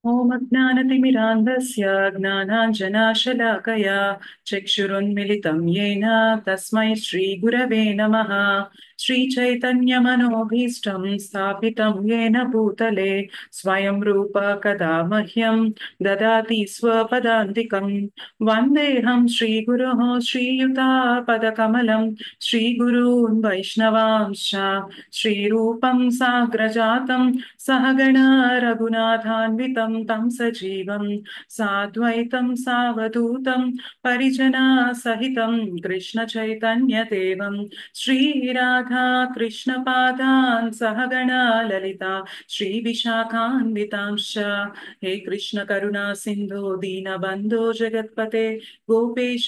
ॐ अज्ञानतिमिरान्धस्य ज्ञानाञ्जनाशलाकया चक्षुरुन्मिलितं येन तस्मै श्रीगुरवे नमः। श्रीचैतन्यमनोभीष्टं स्थापितं येन भूतले स्वयं रूप कदा मह्यं ददाति स्वपदान्तिकं। वन्देऽहं श्रीगुरोः श्रीयुतापदकमलं श्रीगुरून् वैष्णवांश्च श्रीरूपं साग्रजातं सहगणा रघुनाथान्वितं तं सजीवं साद्वैतं सावधूतं परिजनसहितं कृष्णचैतन्यदेवं श्रीराधा कृष्णपादान् सहगणा ललिता श्रीविशाखान्वितांश्च। हे कृष्ण करुणा सिन्धो दीनबन्धो जगत्पते गोपेश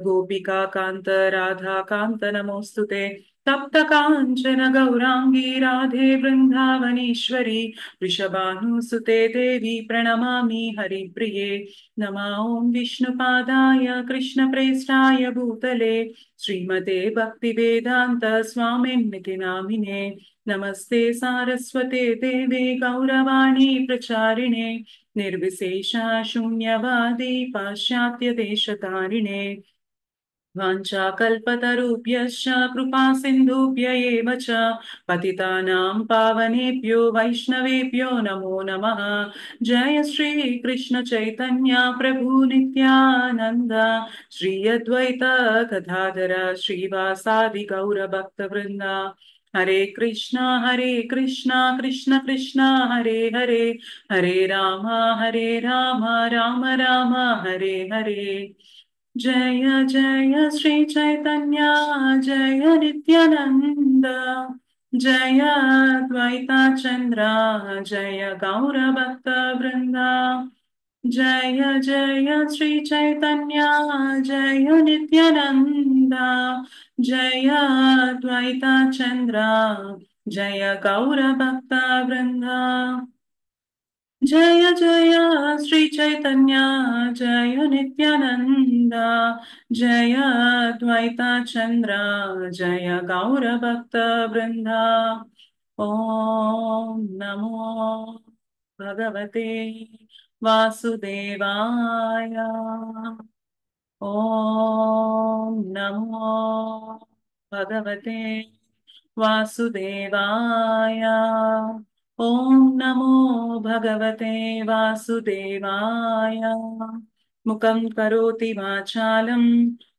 गोपिकान्त राधाकान्त नमोऽस्तुते। तप्त काञ्चन गौराङ्गी राधे वृन्दावनेश्वरी वृषभानुसुते देवी प्रणमामि हरिप्रिये। नमः ॐ विष्णुपादाय कृष्णप्रेष्ठाय भूतले श्रीमते भक्तिवेदान्त स्वामिन्निति नामिने। नमस्ते सारस्वते देवे गौरवाणी प्रचारिणे निर्विशेषा शून्यवादी पाश्चात्यदेशतारिणे। वाञ्छाकल्पतरुभ्यश्च कृपा सिन्धुभ्य एव च पतितानां पावनेभ्यो वैष्णवेभ्यो नमो नमः। जय श्री कृष्ण चैतन्य प्रभु नित्यानन्द श्री अद्वैत गदाधर श्रीवासादि गौरभक्तवृन्द। हरे कृष्णा कृष्ण कृष्ण हरे हरे हरे राम राम राम हरे हरे। जय जय श्री चैतन्य जय नित्यानंद जय द्वैता चंद्र जय गौर भक्त वृंदा। जय जय श्री चैतन्य जय नित्यानंद जय द्वैता चंद्र जय गौर भक्त वृंदा। जय जय श्री चैतन्य जय नित्यानंद जय द्वैता चंद्र जय गौर भक्त वृंदा। ओम नमो भगवते वासुदेवाय। ओम नमो भगवते वासुदेवाय। ओम नमो भगवते वासुदेवाय। मुखं करोति वाचालं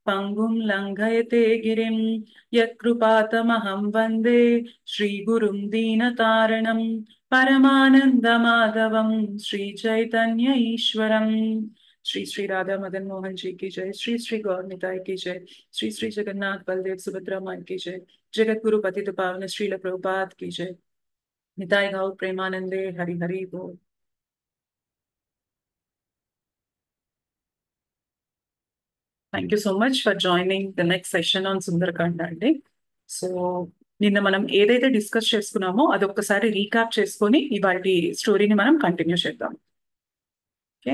पङ्गुं लङ्घयते गिरिं यत्कृपातमहं वन्दे श्रीगुरुं दीनतारणं परमानन्दमाधवं श्रीचैतन्य ईश्वरम्। श्री श्री राधा मदन मोहन जी की जय। श्री श्री गौर निताई की जय। श्री श्री जगन्नाथ बलदेव सुभद्रा माई की जय। जगत गुरु पतित पावन श्रील प्रभुपाद की जय। निताय गौर प्रेमानंदे हरि हरि बोल। Thank you so much for joining the next session on Sundarakanda అండి. సో నిన్న మనం ఏదైతే డిస్కస్ చేసుకున్నామో అది ఒక్కసారి రీక్యాప్ చేసుకొని ఇవాటి స్టోరీని మనం కంటిన్యూ చేద్దాం. ఓకే,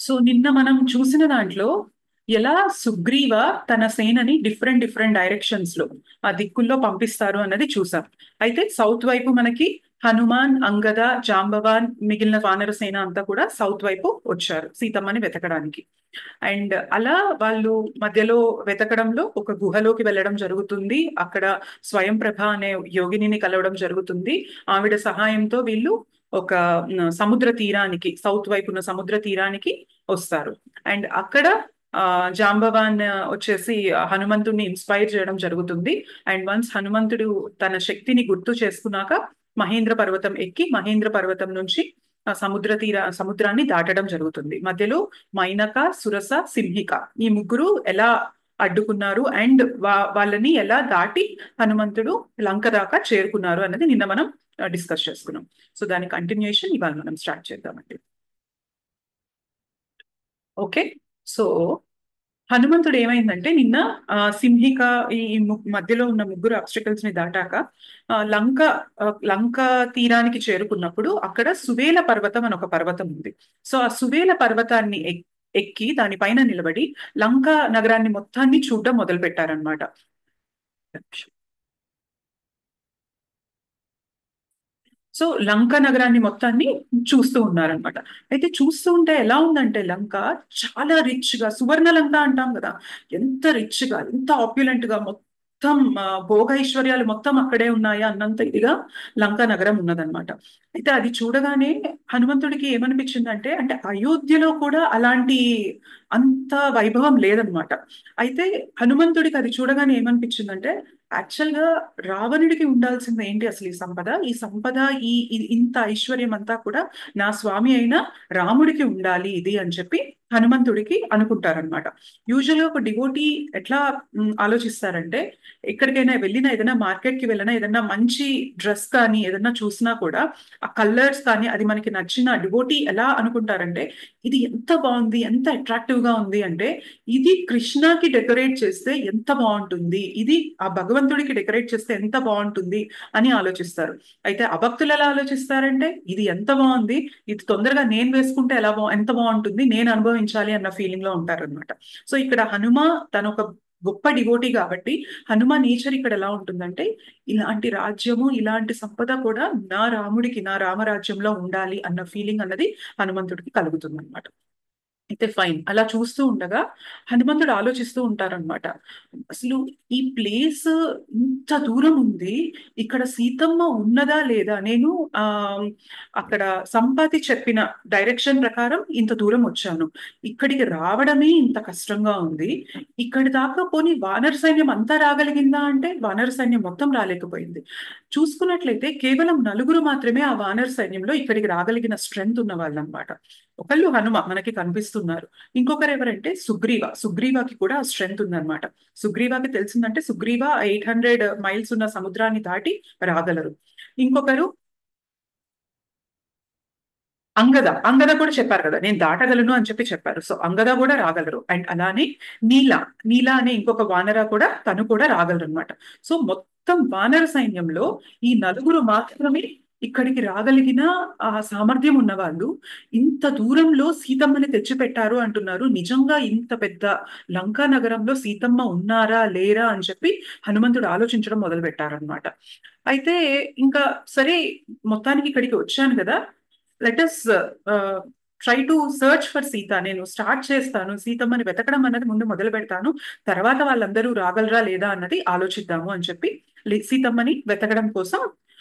సో నిన్న మనం చూసిన దాంట్లో ఎలా సుగ్రీవ తన సేనని డిఫరెంట్ డిఫరెంట్ డైరెక్షన్స్ లో ఆ దిక్కుల్లో పంపిస్తారు అన్నది చూసాం. అయితే సౌత్ వైపు మనకి హనుమాన్, అంగద, జాంబవాన్, మిగిలిన వానర సేన అంతా కూడా సౌత్ వైపు వచ్చారు సీతమ్మని వెతకడానికి. అండ్ అలా వాళ్ళు మధ్యలో వెతకడంలో ఒక గుహలోకి వెళ్ళడం జరుగుతుంది. అక్కడ స్వయం ప్రభ అనే యోగినిని కలవడం జరుగుతుంది. ఆవిడ సహాయంతో వీళ్ళు ఒక సముద్ర తీరానికి, సౌత్ వైపు ఉన్న సముద్ర తీరానికి వస్తారు. అండ్ అక్కడ జాంబవాన్ వచ్చేసి హనుమంతుడిని ఇన్స్పైర్ చేయడం జరుగుతుంది. అండ్ వన్స్ హనుమంతుడు తన శక్తిని గుర్తు చేసుకున్నాక మహేంద్ర పర్వతం ఎక్కి మహేంద్ర పర్వతం నుంచి సముద్రాన్ని దాటడం జరుగుతుంది. మధ్యలో మైనక, సురస, సింహిక ఈ ముగ్గురు ఎలా అడ్డుకున్నారు అండ్ వాళ్ళని ఎలా దాటి హనుమంతుడు లంక దాకా చేరుకున్నారు అన్నది నిన్న మనం డిస్కస్ చేసుకున్నాం. సో దాని కంటిన్యూషన్ ఇవాళ మనం స్టార్ట్ చేద్దామండి. ఓకే, సో హనుమంతుడు ఏమైందంటే నిన్న సింహిక ఈ మధ్యలో ఉన్న ముగ్గురు అబ్స్టికల్స్ ని దాటాక లంక తీరానికి చేరుకున్నప్పుడు అక్కడ సువేల పర్వతం అని ఒక పర్వతం ఉంది. సో ఆ సువేల పర్వతాన్ని ఎక్కి దానిపైన నిలబడి లంక నగరాన్ని మొత్తాన్ని చూడడం మొదలు పెట్టారనమాట. సో లంక నగరాన్ని మొత్తాన్ని చూస్తూ ఉన్నారనమాట. అయితే చూస్తూ ఉంటే ఎలా ఉందంటే లంక చాలా రిచ్ గా, సువర్ణ లంక అంటాం కదా, ఎంత రిచ్ గా, ఎంత ఆప్యులెంట్ గా, మొత్తం భోగ ఐశ్వర్యాలు మొత్తం అక్కడే ఉన్నాయా అన్నంత ఇదిగా లంక నగరం ఉన్నదన్నమాట. అయితే అది చూడగానే హనుమంతుడికి ఏమనిపించిందంటే, అంటే అయోధ్యలో కూడా అలాంటి అంత వైభవం లేదనమాట. అయితే హనుమంతుడికి అది చూడగానే ఏమనిపించిందంటే, యాక్చువల్ గా రావణుడికి ఉండాల్సింది ఏంటి అసలు? ఈ సంపద ఇంత ఐశ్వర్యం అంతా కూడా నా స్వామి అయిన రాముడికి ఉండాలి ఇది అని చెప్పి హనుమంతుడికి అనుకుంటారనమాట. యూజువల్ గా ఒక డివోటీ ఎట్లా ఆలోచిస్తారంటే, ఎక్కడికైనా వెళ్ళినా, ఏదైనా మార్కెట్ కి వెళ్ళినా, ఏదైనా మంచి డ్రెస్ కానీ ఏదైనా చూసినా కూడా ఆ కలర్స్ కానీ అది మనకి నచ్చిన డివోటీ ఎలా అనుకుంటారంటే, ఇది ఎంత బాగుంది, ఎంత అట్రాక్టివ్ గా ఉంది అంటే, ఇది కృష్ణకి డెకరేట్ చేస్తే ఎంత బాగుంటుంది, ఇది ఆ భగవంతుడికి డెకరేట్ చేస్తే ఎంత బాగుంటుంది అని ఆలోచిస్తారు. అయితే అభక్తులు ఎలా ఆలోచిస్తారంటే, ఇది ఎంత బాగుంది, ఇది తొందరగా నేను వేసుకుంటే ఎంత బాగుంటుంది, నేను అనుభవించాలి అన్న ఫీలింగ్ లో ఉంటారన్నమాట. సో ఇక్కడ హనుమ తన ఒక గొప్ప డివోటీ కాబట్టి, హనుమ నేచర్ ఇక్కడ ఎలా ఉంటుందంటే, ఇలాంటి రాజ్యము, ఇలాంటి సంపద కూడా నా రాముడికి, నా రామరాజ్యంలో ఉండాలి అన్న ఫీలింగ్ అన్నది హనుమంతుడికి కలుగుతుంది అనమాట. అయితే ఫైన్, అలా చూస్తూ ఉండగా హనుమంతుడు ఆలోచిస్తూ ఉంటారనమాట. అసలు ఈ ప్లేస్ ఇంత దూరం ఉంది, ఇక్కడ సీతమ్మ ఉన్నదా లేదా? నేను ఆ అక్కడ సంపాతి చెప్పిన డైరెక్షన్ ప్రకారం ఇంత దూరం వచ్చాను, ఇక్కడికి రావడమే ఇంత కష్టంగా ఉంది. ఇక్కడి దాకా పోనీ వానర సైన్యం అంతా రాగలిగిందా అంటే వానర సైన్యం మొత్తం రాలేకపోయింది. చూసుకున్నట్లయితే కేవలం నలుగురు మాత్రమే ఆ వానర సైన్యంలో ఇక్కడికి రాగలిగిన స్ట్రెంగ్త్ ఉన్న వాళ్ళు అనమాట. ఒకళ్ళు హనుమ మనకి కనిపిస్తున్నారు, ఇంకొకరు ఎవరంటే సుగ్రీవాకి కూడా స్ట్రెంగ్త్ ఉందన్నమాట. సుగ్రీవాకి తెలిసిందంటే సుగ్రీవ 800 మైల్స్ ఉన్న సముద్రాన్ని దాటి రాగలరు. ఇంకొకరు అంగద కూడా చెప్పారు కదా, నేను దాటగలను అని చెప్పి చెప్పారు. సో అంగద కూడా రాగలరు. అండ్ అలానే నీల నీల అనే ఇంకొక వానర కూడా, తను కూడా రాగలరు అనమాట. సో మొత్తం వానర సైన్యంలో ఈ నలుగురు మాత్రమే ఇక్కడికి రాగలిగిన ఆ సామర్థ్యం ఉన్న వాళ్ళు. ఇంత దూరంలో సీతమ్మని తెచ్చిపెట్టారు అంటున్నారు. నిజంగా ఇంత పెద్ద లంకా నగరంలో సీతమ్మ ఉన్నారా లేరా అని చెప్పి హనుమంతుడు ఆలోచించడం మొదలు పెట్టారనమాట. అయితే ఇంకా సరే, మొత్తానికి ఇక్కడికి వచ్చాను కదా, let's try to search for Sita. నేను స్టార్ట్ చేస్తాను, సీతమ్మని వెతకడం అన్నది ముందు మొదలు పెడతాను, తర్వాత వాళ్ళందరూ రాగలరా లేదా అన్నది ఆలోచిద్దాము అని చెప్పి సీతమ్మని వెతకడం కోసం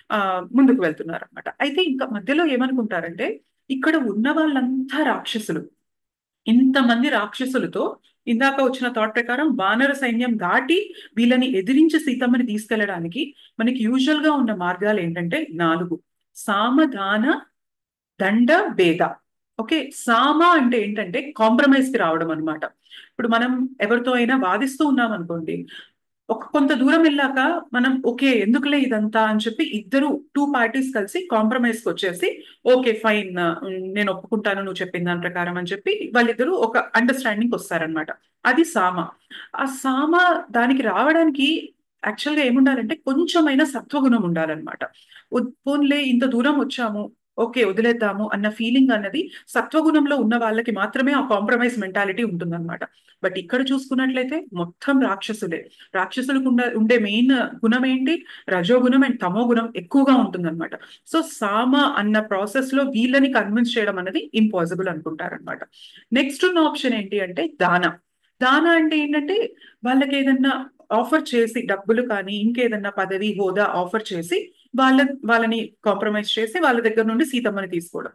ఆ ముందుకు వెళ్తున్నారు అనమాట. అయితే ఇంకా మధ్యలో ఏమనుకుంటారంటే, ఇక్కడ ఉన్న వాళ్ళంతా రాక్షసులు, ఇంతమంది రాక్షసులతో ఇందాక వచ్చిన థాట్ ప్రకారం వానర సైన్యం దాటి వీళ్ళని ఎదిరించి సీతమ్మని తీసుకెళ్లడానికి మనకి యూజువల్ గా ఉన్న మార్గాలు ఏంటంటే 4: సామధాన, దండ, భేద. ఓకే, సామ అంటే ఏంటంటే కాంప్రమైజ్ కి రావడం అనమాట. ఇప్పుడు మనం ఎవరితో అయినా వాదిస్తూ ఉన్నాం అనుకోండి, కొంత దూరం వెళ్ళాక మనం ఓకే ఎందుకులే ఇదంతా అని చెప్పి ఇద్దరు, 2 పార్టీస్ కలిసి కాంప్రమైజ్ కి వచ్చేసి, ఓకే ఫైన్, నేను ఒప్పుకుంటాను నువ్వు చెప్పిన దాని ప్రకారం అని చెప్పి వాళ్ళిద్దరూ ఒక అండర్స్టాండింగ్ వస్తారనమాట. అది సామ. ఆ సామ దానికి రావడానికి యాక్చువల్ గా ఏముండాలంటే కొంచెమైనా సత్వగుణం ఉండాలన్నమాట. పోన్లే ఇంత దూరం వచ్చాము, ఓకే వదిలేద్దాము అన్న ఫీలింగ్ అన్నది సత్వగుణంలో ఉన్న వాళ్ళకి మాత్రమే ఆ కాంప్రమైజ్ మెంటాలిటీ ఉంటుందన్నమాట. బట్ ఇక్కడ చూసుకున్నట్లయితే మొత్తం రాక్షసులే. రాక్షసులకు ఉండే మెయిన్ గుణం ఏంటి? రజోగుణం అండ్ తమో గుణం ఎక్కువగా ఉంటుందన్నమాట. సో సామ అన్న ప్రాసెస్ లో వీళ్ళని కన్విన్స్ చేయడం అనేది ఇంపాసిబుల్ అనుకుంటారనమాట. నెక్స్ట్ ఉన్న ఆప్షన్ ఏంటి అంటే దాన. దాన అంటే ఏంటంటే, వాళ్ళకి ఏదన్నా ఆఫర్ చేసి, డబ్బులు కానీ ఇంకేదన్నా పదవి హోదా ఆఫర్ చేసి వాళ్ళ వాళ్ళని కాంప్రమైజ్ చేసి వాళ్ళ దగ్గర నుండి సీతమ్మని తీసుకోవడం.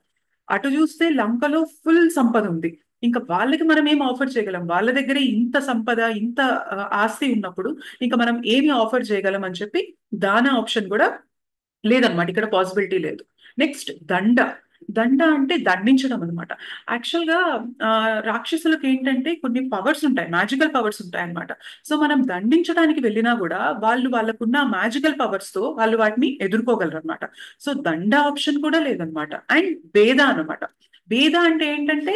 అటు చూస్తే లంకలో ఫుల్ సంపద ఉంది, ఇంకా వాళ్ళకి మనం ఏం ఆఫర్ చేయగలం? వాళ్ళ దగ్గరే ఇంత సంపద, ఇంత ఆస్తి ఉన్నప్పుడు ఇంకా మనం ఏమి ఆఫర్ చేయగలం అని చెప్పి దాన ఆప్షన్ కూడా లేదనమాట, ఇక్కడ పాసిబిలిటీ లేదు. నెక్స్ట్ దండ. దండ అంటే దండించడం అనమాట. యాక్చువల్ గా రాక్షసులకు ఏంటంటే కొన్ని పవర్స్ ఉంటాయి, మ్యాజికల్ పవర్స్ ఉంటాయి అనమాట. సో మనం దండించడానికి వెళ్ళినా కూడా వాళ్ళకున్న మ్యాజికల్ పవర్స్ తో వాళ్ళు వాటిని ఎదుర్కోగలరు అనమాట. సో దండ ఆప్షన్ కూడా లేదనమాట. అండ్ భేద అనమాట. భేద అంటే ఏంటంటే,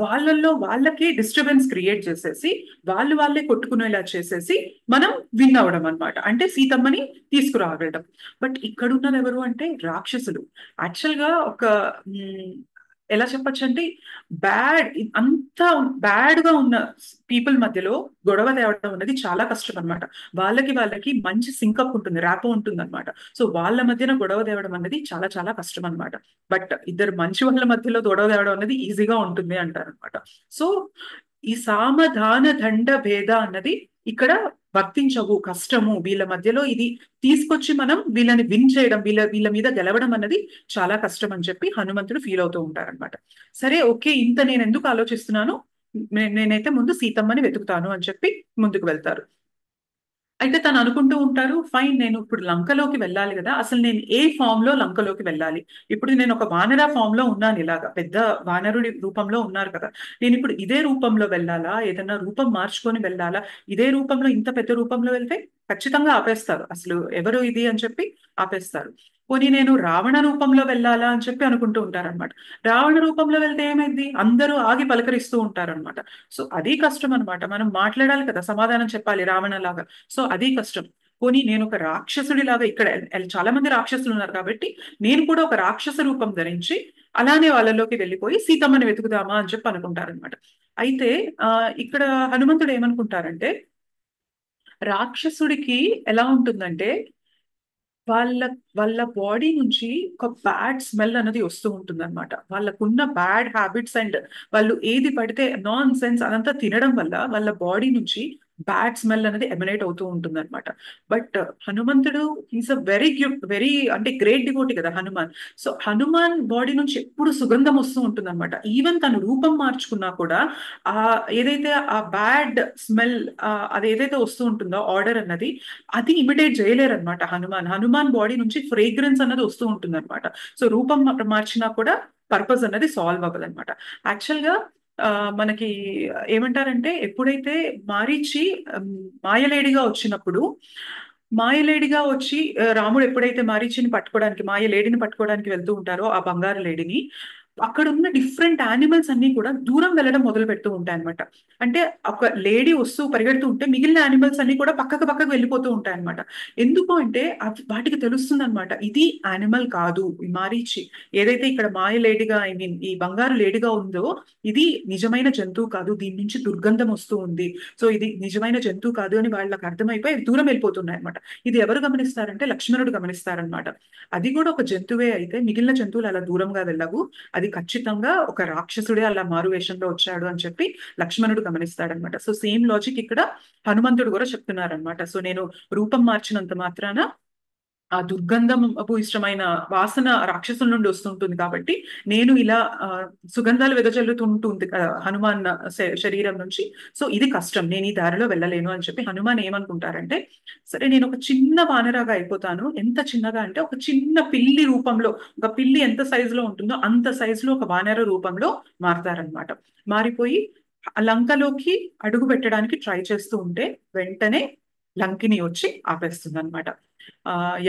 వాళ్ళల్లో వాళ్ళకే డిస్టర్బెన్స్ క్రియేట్ చేసేసి వాళ్ళే కొట్టుకునేలా చేసేసి మనం విన్ అవడం అనమాట, అంటే సీతమ్మని తీసుకురాగలడం. బట్ ఇక్కడ ఉన్నది ఎవరు అంటే రాక్షసులు. యాక్చువల్ గా ఒక ఎలా చెప్పొచ్చంటే బ్యాడ్ అంత బ్యాడ్ గా ఉన్న పీపుల్ మధ్యలో గొడవ తేవడం అనేది చాలా కష్టం అనమాట. వాళ్ళకి మంచి సింకప్ ఉంటుంది, ర్యాపో ఉంటుంది అనమాట. సో వాళ్ళ మధ్యన గొడవ తేవడం అనేది చాలా చాలా కష్టం అనమాట. బట్ ఇద్దరు మంచి వాళ్ళ మధ్యలో గొడవ తేవడం అనేది ఈజీగా ఉంటుంది అంటారు అనమాట. సో ఈ సామధాన దండ భేద అన్నది ఇక్కడ వర్తించవు, కష్టము. వీళ్ళ మధ్యలో ఇది తీసుకొచ్చి మనం వీళ్ళని విన్ చేయడం, వీళ్ళ మీద గెలవడం అన్నది చాలా కష్టం అని చెప్పి హనుమంతుడు ఫీల్ అవుతూ ఉంటారనమాట. సరే ఓకే, ఇంత నేను ఎందుకు ఆలోచిస్తున్నాను, నేనైతే ముందు సీతమ్మని వెతుకుతాను అని చెప్పి ముందుకు వెళ్తారు. అయితే తను అనుకుంటూ ఉంటారు, ఫైన్, నేను ఇప్పుడు లంకలోకి వెళ్ళాలి కదా, అసలు నేను ఏ ఫామ్ లో లంకలోకి వెళ్ళాలి? ఇప్పుడు నేను ఒక వానర ఫామ్ లో ఉన్నాను, ఇలాగా పెద్ద వానరుడి రూపంలో ఉన్నారు కదా, నేను ఇప్పుడు ఇదే రూపంలో వెళ్ళాలా, ఏదైనా రూపం మార్చుకొని వెళ్ళాలా? ఇదే రూపంలో, ఇంత పెద్ద రూపంలో వెళ్తే ఖచ్చితంగా ఆపేస్తారు, అసలు ఎవరు ఇది అని చెప్పి ఆపేస్తారు. పోనీ నేను రావణ రూపంలో వెళ్ళాలా అని చెప్పి అనుకుంటూ ఉంటారనమాట. రావణ రూపంలో వెళ్తే ఏమైంది, అందరూ ఆగి పలకరిస్తూ ఉంటారనమాట. సో అది కష్టం అనమాట, మనం మాట్లాడాలి కదా, సమాధానం చెప్పాలి రావణ లాగా. సో అది కష్టం. పోనీ నేను ఒక రాక్షసుడి లాగా, ఇక్కడ చాలా మంది రాక్షసులు ఉన్నారు కాబట్టి నేను కూడా ఒక రాక్షస రూపం ధరించి అలానే వాళ్ళలోకి వెళ్ళిపోయి సీతమ్మని వెతుకుదామా అని చెప్పి అనుకుంటారనమాట. అయితే ఆ ఇక్కడ హనుమంతుడు ఏమనుకుంటారంటే, రాక్షసుడికి ఎలా ఉంటుందంటే వాళ్ళ వాళ్ళ బాడీ నుంచి ఒక బ్యాడ్ స్మెల్ అనేది వస్తూ ఉంటుంది అనమాట. వాళ్ళకున్న బ్యాడ్ హ్యాబిట్స్ అండ్ వాళ్ళు ఏది పడితే నాన్ సెన్స్ అదంతా తినడం వల్ల వాళ్ళ బాడీ నుంచి బ్యాడ్ స్మెల్ అనేది ఎమినేట్ అవుతూ ఉంటుంది అనమాట. బట్ హనుమంతుడు ఈస్ అ వెరీ అంటే గ్రేట్ డివోటీ కదా హనుమాన్. సో హనుమాన్ బాడీ నుంచి ఎప్పుడు సుగంధం వస్తూ ఉంటుంది అనమాట. ఈవెన్ తను రూపం మార్చుకున్నా కూడా ఆ ఏదైతే ఆ బ్యాడ్ స్మెల్ అది ఏదైతే వస్తూ ఉంటుందో ఆర్డర్ అన్నది, అది ఇమిటేట్ చేయలేరు అనమాట హనుమాన్ బాడీ నుంచి ఫ్రేగ్రెన్స్ అన్నది వస్తూ ఉంటుంది అనమాట. సో రూపం మార్చినా కూడా పర్పస్ అన్నది సాల్వ్ అవ్వదు అనమాట. యాక్చువల్ గా ఆ, మనకి ఏమంటారంటే, ఎప్పుడైతే మారీచి మాయలేడిగా వచ్చినప్పుడు, మాయలేడిగా వచ్చి రాముడు ఎప్పుడైతే మారీచిని పట్టుకోవడానికి, మాయలేడిని పట్టుకోవడానికి వెళ్తూ ఉంటారో ఆ బంగారు లేడిని, అక్కడ ఉన్న డిఫరెంట్ యానిమల్స్ అన్ని కూడా దూరం వెళ్ళడం మొదలు పెడుతూ ఉంటాయి అనమాట. అంటే ఒక లేడీ వస్తూ పరిగెడుతూ ఉంటే మిగిలిన యానిమల్స్ అన్ని కూడా పక్కకు వెళ్ళిపోతూ ఉంటాయి అనమాట. ఎందుకు అంటే వాటికి తెలుస్తుంది అనమాట, ఇది యానిమల్ కాదు, ఈ మారీచి ఏదైతే ఇక్కడ మాయ లేడిగా, ఐ మీన్ ఈ బంగారు లేడిగా ఉందో, ఇది నిజమైన జంతువు కాదు, దీని నుంచి దుర్గంధం వస్తూ ఉంది. సో ఇది నిజమైన జంతువు కాదు అని వాళ్ళకి అర్థమైపోయి అవి దూరం వెళ్ళిపోతున్నాయి అనమాట. ఇది ఎవరు గమనిస్తారంటే లక్ష్మణుడు గమనిస్తారనమాట. అది కూడా ఒక జంతువే అయితే మిగిలిన జంతువులు అలా దూరంగా వెళ్ళవు, అది ఖచ్చితంగా ఒక రాక్షసుడే అలా మారు వేషంలో వచ్చాడు అని చెప్పి లక్ష్మణుడు గమనిస్తాడనమాట. సో సేమ్ లాజిక్ ఇక్కడ హనుమంతుడు కూడా చెప్తున్నారనమాట. సో నేను రూపం మార్చినంత మాత్రాన ఆ దుర్గంధం భూయిష్టమైన వాసన రాక్షసుల నుండి వస్తుంటుంది కాబట్టి నేను ఇలా సుగంధాలు వెదజల్లుతుంటుంది హనుమాన్ శరీరం నుంచి. సో ఇది కష్టం, నేను ఈ దారిలో వెళ్ళలేను అని చెప్పి హనుమాన్ ఏమనుకుంటారంటే, సరే నేను ఒక చిన్న వానరాగా అయిపోతాను. ఎంత చిన్నగా అంటే ఒక చిన్న పిల్లి రూపంలో, ఒక పిల్లి ఎంత సైజులో ఉంటుందో అంత సైజులో ఒక వానర రూపంలో మారతారనమాట. మారిపోయి ఆ లంకలోకి అడుగు పెట్టడానికి ట్రై చేస్తూ ఉంటే వెంటనే లంకిని వచ్చి ఆపేస్తుంది అనమాట.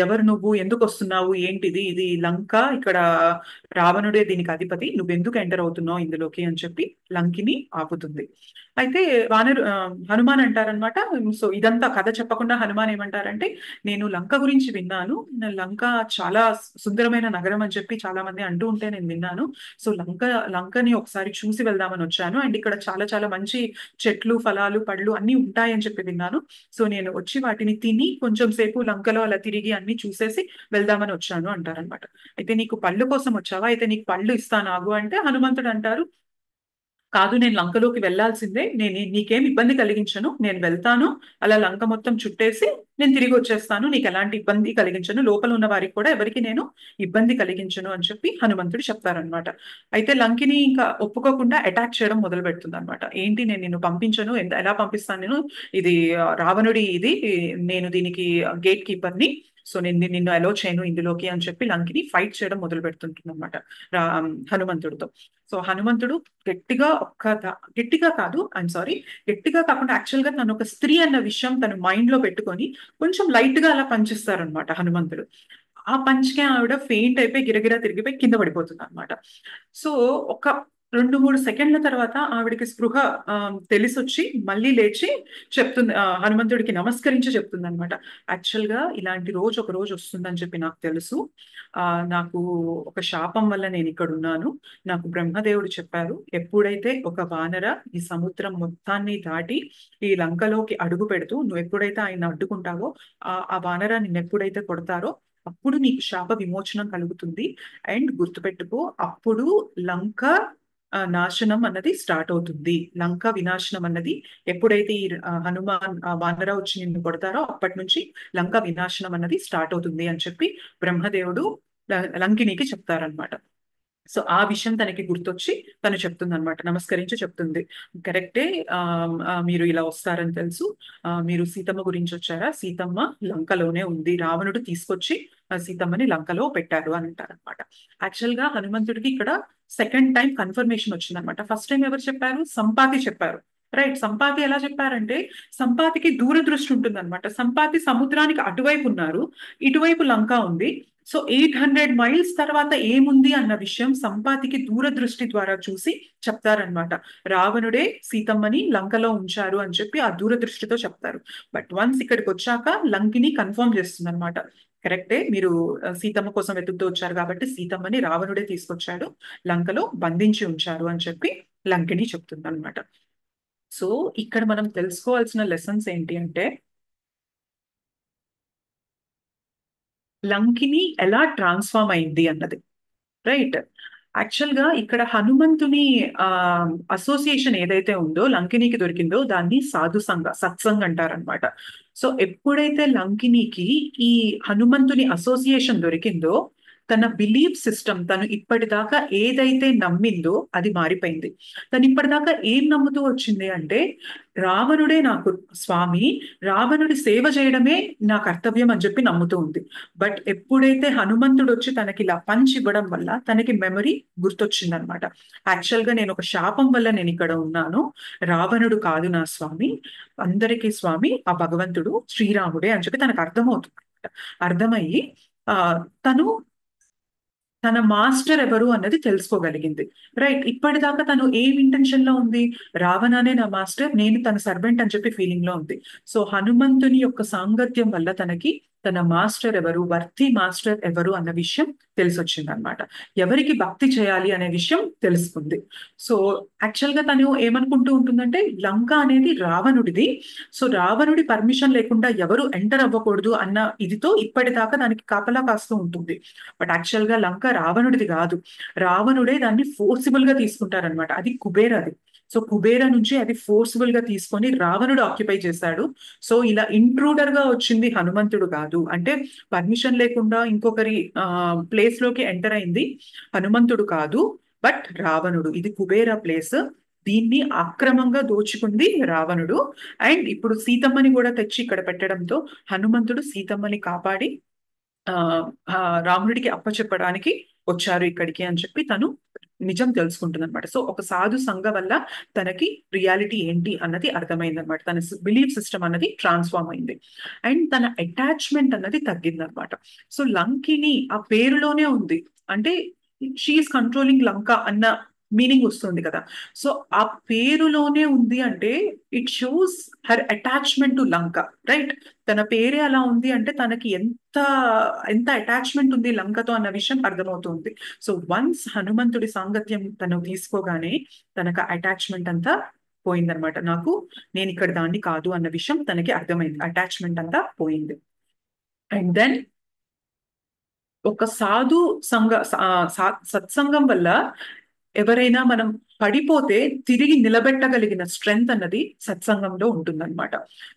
ఎవరు నువ్వు, ఎందుకు వస్తున్నావు, ఏంటిది, ఇది లంక, ఇక్కడ రావణుడే దీనికి అధిపతి, నువ్వు ఎందుకు ఎంటర్ అవుతున్నావు ఇందులోకి అని చెప్పి లంకిని ఆపుతుంది. అయితే హనుమాన్ అంటారనమాట. సో ఇదంతా కథ చెప్పకుండా హనుమాన్ ఏమంటారంటే, నేను లంక గురించి విన్నాను, లంక చాలా సుందరమైన నగరం అని చెప్పి చాలా మంది అంటూ ఉంటే నేను విన్నాను. సో లంకని ఒకసారి చూసి వెళ్దామని వచ్చాను, అండ్ ఇక్కడ చాలా చాలా మంచి చెట్లు, ఫలాలు, పళ్ళు అన్ని ఉంటాయని చెప్పి విన్నాను. సో నేను వచ్చి వాటిని తిని కొంచెం సేపు లంకలో అలా తిరిగి అన్ని చూసేసి వెళ్దామని వచ్చాను అంటారనమాట. అయితే నీకు పళ్ళు కోసం వచ్చావా, అయితే నీకు పళ్ళు ఇస్తాను ఆగు అంటే హనుమంతుడు అంటారు, కాదు, నేను లంకలోకి వెళ్లాల్సిందే, నేను నీకేం ఇబ్బంది కలిగించను, నేను వెళ్తాను, అలా లంక మొత్తం చుట్టేసి నేను తిరిగి వచ్చేస్తాను, నీకు ఎలాంటి ఇబ్బంది కలిగించను, లోపల ఉన్న వారికి కూడా ఎవరికి నేను ఇబ్బంది కలిగించను అని చెప్పి హనుమంతుడు చెప్తారనమాట. అయితే లంకిని ఇంకా ఒప్పుకోకుండా అటాక్ చేయడం మొదలు పెడుతుంది అనమాట. ఏంటి, నేను నిన్ను పంపించను, ఎలా పంపిస్తాను నేను, ఇది రావణుడి ఇది, నేను దీనికి గేట్ కీపర్ని, సో నేను నిన్ను అలో చేయను ఇందులోకి అని చెప్పి లంకిని ఫైట్ చేయడం మొదలు పెడుతుంటుంది అనమాట హనుమంతుడితో. సో హనుమంతుడు గట్టిగా కాదు, ఐఎమ్ సారీ, గట్టిగా కాకుండా యాక్చువల్ గా తను ఒక స్త్రీ అన్న విషయం తను మైండ్ లో పెట్టుకొని కొంచెం లైట్ గా అలా పంచిస్తారనమాట హనుమంతుడు. ఆ పంచ్కే ఆవిడ ఫెయింట్ అయిపోయి గిరగిరా తిరిగిపోయి కింద పడిపోతుంది అనమాట. సో ఒక 2-3 సెకండ్ల తర్వాత ఆవిడకి స్పృహ తెలిసొచ్చి మళ్ళీ లేచి చెప్తుంది, హనుమంతుడికి నమస్కరించి చెప్తుంది అనమాట. యాక్చువల్ గా ఇలాంటి రోజు ఒక రోజు వస్తుందని చెప్పి నాకు తెలుసు. నాకు ఒక శాపం వల్ల నేను ఇక్కడ ఉన్నాను. నాకు బ్రహ్మదేవుడు చెప్పారు, ఎప్పుడైతే ఒక వానర ఈ సముద్రం మొత్తాన్ని దాటి ఈ లంకలోకి అడుగు పెడుతూ నువ్వు ఎప్పుడైతే ఆయన అడ్డుకుంటావో, ఆ వానర నిన్ను ఎప్పుడైతే కొడతారో అప్పుడు నీకు శాప విమోచనం కలుగుతుంది. అండ్ గుర్తుపెట్టుకో, అప్పుడు లంక నాశనం అన్నది స్టార్ట్ అవుతుంది. లంక వినాశనం అన్నది ఎప్పుడైతే ఈ హనుమాన్ వానర వచ్చి నిన్ను కొడతారో అప్పటి నుంచి లంక వినాశనం అన్నది స్టార్ట్ అవుతుంది అని చెప్పి బ్రహ్మదేవుడు లంకినికి చెప్తారనమాట. సో ఆ విషయం తనకి గుర్తొచ్చి తను చెప్తుంది అనమాట, నమస్కరించి చెప్తుంది, కరెక్టే, మీరు ఇలా వస్తారని తెలుసు. మీరు సీతమ్మ గురించి వచ్చారా? సీతమ్మ లంకలోనే ఉంది, రావణుడు తీసుకొచ్చి సీతమ్మని లంకలో పెట్టారు అని అంటారనమాట. యాక్చువల్ గా హనుమంతుడికి ఇక్కడ సెకండ్ టైం కన్ఫర్మేషన్ వచ్చిందనమాట. ఫస్ట్ టైం ఎవరు చెప్పారు? సంపాతి చెప్పారు. రైట్. సంపాతి ఎలా చెప్పారంటే, సంపాతికి దూరదృష్టి ఉంటుంది అనమాట. సంపాతి సముద్రానికి అటువైపు ఉన్నారు, ఇటువైపు లంక ఉంది. సో 800 మైల్స్ తర్వాత ఏముంది అన్న విషయం సంపాతికి దూరదృష్టి ద్వారా చూసి చెప్తారనమాట. రావణుడే సీతమ్మని లంకలో ఉంచారు అని చెప్పి ఆ దూరదృష్టితో చెప్తారు. బట్ వన్స్ ఇక్కడికి వచ్చాక లంకిని కన్ఫర్మ్ చేస్తుంది అనమాట. కరెక్టే, మీరు సీతమ్మ కోసం వెతుకుతూ వచ్చారు కాబట్టి సీతమ్మని రావణుడే తీసుకొచ్చాడు, లంకలో బంధించి ఉంచారు అని చెప్పి లంకిని చెప్తుంది అనమాట. సో ఇక్కడ మనం తెలుసుకోవాల్సిన లెసన్స్ ఏంటి అంటే, లంకిని ఎలా ట్రాన్స్ఫార్మ్ అయింది అన్నది. రైట్. యాక్చువల్ గా ఇక్కడ హనుమంతుని ఆ అసోసియేషన్ ఏదైతే ఉందో లంకినికి దొరికిందో దాన్ని సాధు సంఘ, సత్సంగ్ అంటారనమాట. సో ఎప్పుడైతే లంకినికి ఈ హనుమంతుని అసోసియేషన్ దొరికిందో తన బిలీఫ్ సిస్టమ్, తను ఇప్పటిదాకా ఏదైతే నమ్మిందో అది మారిపోయింది. తను ఇప్పటిదాకా ఏం నమ్ముతూ వచ్చింది అంటే, రావణుడే నాకు స్వామి, రావణుడి సేవ చేయడమే నా కర్తవ్యం అని చెప్పి నమ్ముతూ ఉంది. బట్ ఎప్పుడైతే హనుమంతుడు వచ్చి తనకి ఇలా పంచి ఇవ్వడం వల్ల తనకి మెమరీ గుర్తొచ్చింది అనమాట. యాక్చువల్ గా నేను ఒక శాపం వల్ల నేను ఇక్కడ ఉన్నాను, రావణుడు కాదు నా స్వామి, అందరికీ స్వామి ఆ భగవంతుడు శ్రీరాముడే అని చెప్పి తనకు అర్థమవుతుంది. అర్థమయ్యి ఆ తను తన మాస్టర్ ఎవరు అన్నది తెలుసుకోగలిగింది. రైట్. ఇప్పటిదాకా తను ఏం ఇంటెన్షన్ లో ఉంది? రావణానే నా మాస్టర్, నేను తన సర్వెంట్ అని చెప్పి ఫీలింగ్ లో ఉంది. సో హనుమంతుని యొక్క సాంగత్యం వల్ల తనకి తన మాస్టర్ ఎవరు, వర్తి మాస్టర్ ఎవరు అన్న విషయం తెలిసొచ్చింది అనమాట. ఎవరికి భక్తి చేయాలి అనే విషయం తెలుసుకుంది. సో యాక్చువల్ గా తను ఏమనుకుంటూ ఉంటుందంటే, లంక అనేది రావణుడిది, సో రావణుడి పర్మిషన్ లేకుండా ఎవరు ఎంటర్ అవ్వకూడదు అన్న ఇదితో ఇప్పటిదాకా దానికి కాపలా కాస్తూ ఉంటుంది. బట్ యాక్చువల్ గా లంక రావణుడిది కాదు, రావణుడే దాన్ని ఫోర్సిబుల్ గా తీసుకుంటారనమాట. అది కుబేరది. సో కుబేర నుంచి అది ఫోర్సిబుల్ గా తీసుకొని రావణుడు ఆక్యుపై చేశాడు. సో ఇలా ఇంట్రూడర్ గా వచ్చింది హనుమంతుడు కాదు, అంటే పర్మిషన్ లేకుండా ఇంకొకరి ప్లేస్ లోకి ఎంటర్ అయింది హనుమంతుడు కాదు, బట్ రావణుడు. ఇది కుబేర ప్లేస్, దీన్ని అక్రమంగా దోచుకుంది రావణుడు. అండ్ ఇప్పుడు సీతమ్మని కూడా తెచ్చి ఇక్కడ పెట్టడంతో హనుమంతుడు సీతమ్మని కాపాడి ఆ ఆ రాముడికి అప్పచెప్పడానికి వచ్చారు ఇక్కడికి అని చెప్పి తను నిజం తెలుసుకుంటుంది అనమాట. సో ఒక సాధు సంఘ వల్ల తనకి రియాలిటీ ఏంటి అన్నది అర్థమైంది అనమాట. తన బిలీఫ్ సిస్టమ్ అన్నది ట్రాన్స్ఫార్మ్ అయింది. అండ్ తన అటాచ్మెంట్ అన్నది తగ్గింది అనమాట. సో లంకిని ఆ పేరులోనే ఉంది, అంటే షీఈస్ కంట్రోలింగ్ లంక అన్న మీనింగ్ వస్తుంది కదా. సో ఆ పేరులోనే ఉంది అంటే it shows her attachment to Lanka. Right. తన పేరే అలా ఉంది అంటే తనకి ఎంత ఎంత అటాచ్మెంట్ ఉంది లంకతో అన్న విషయం అర్థమవుతుంది. సో వన్స్ హనుమంతుడి సాంగత్యం తను తీసుకోగానే తనకు అటాచ్మెంట్ అంతా పోయిందనమాట. నేను ఇక్కడ దాన్ని కాదు అన్న విషయం తనకి అర్థమైంది, అటాచ్మెంట్ అంతా పోయింది. అండ్ దెన్ ఒక సాధు సత్సంగం వల్ల ఎవరైనా మనం పడిపోతే తిరిగి నిలబెట్టగలిగిన స్ట్రెంగ్త్ అన్నది సత్సంగంలో ఉంటుందన్నమాట.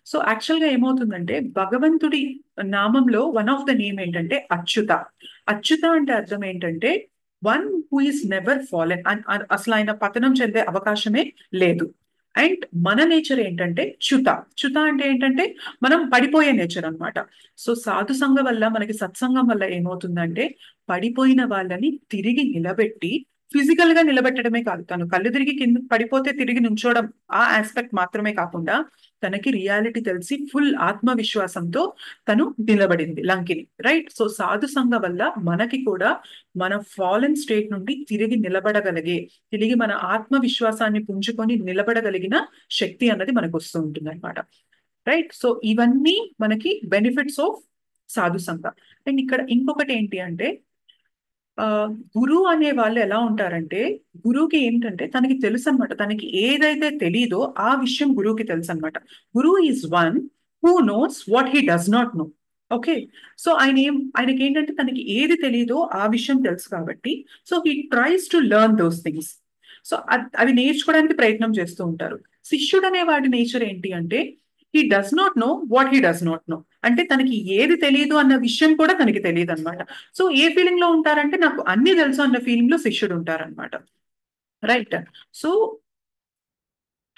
సో యాక్చువల్ గా ఏమవుతుందంటే, భగవంతుడి నామంలో వన్ ఆఫ్ ద నేమ్ ఏంటంటే అచ్యుత. అచ్యుత అంటే అర్థం ఏంటంటే one who is never fallen, అసలు ఆయన పతనం చెందే అవకాశమే లేదు. అండ్ మన నేచర్ ఏంటంటే చ్యుత. చ్యుత అంటే ఏంటంటే మనం పడిపోయే నేచర్ అన్నమాట. సో సాధు సంఘం వల్ల, మనకి సత్సంగం వల్ల ఏమవుతుందంటే పడిపోయిన వాళ్ళని తిరిగి నిలబెట్టి ఫిజికల్ గా నిలబెట్టడమే కాదు, తను కళ్ళు తిరిగి కింద పడిపోతే తిరిగి నుంచోవడం, ఆ ఆస్పెక్ట్ మాత్రమే కాకుండా తనకి రియాలిటీ తెలిసి ఫుల్ ఆత్మవిశ్వాసంతో తను నిలబడింది లంకిని. రైట్. సో సాధు సంఘ వల్ల మనకి కూడా మన ఫాలెన్ స్టేట్ నుండి తిరిగి నిలబడగలిగే, తిరిగి మన ఆత్మవిశ్వాసాన్ని పుంజుకొని నిలబడగలిగిన శక్తి అన్నది మనకు వస్తూ ఉంటుంది అనమాట. రైట్. సో ఇవన్నీ మనకి బెనిఫిట్స్ ఆఫ్ సాధు సంఘ. అండ్ ఇక్కడ ఇంకొకటి ఏంటి అంటే, ఆ గురువు అనే వాళ్ళు ఎలా ఉంటారంటే, గురువుకి ఏంటంటే తనకి తెలుసు అనమాట, తనకి ఏదైతే తెలీదో ఆ విషయం గురువుకి తెలుసు అనమాట. గురువు is one who knows what he does not know. Okay. So ఆయనకి ఏంటంటే తనకి ఏది తెలియదో ఆ విషయం తెలుసు కాబట్టి, so he tries to learn those things. So అవి నేర్చుకోవడానికి ప్రయత్నం చేస్తూ ఉంటారు. శిష్యుడు అనే వాడి నేచర్ ఏంటి అంటే, he does not know what he does not know. అంటే తనకి ఏది తెలియదు అన్న విషయం కూడా తనకి తెలియదు అనమాట. సో ఏ ఫీలింగ్ లో ఉంటారంటే, నాకు అన్ని తెలుసు అన్న ఫీలింగ్ లో శిష్యుడు ఉంటారనమాట. రైట్. సో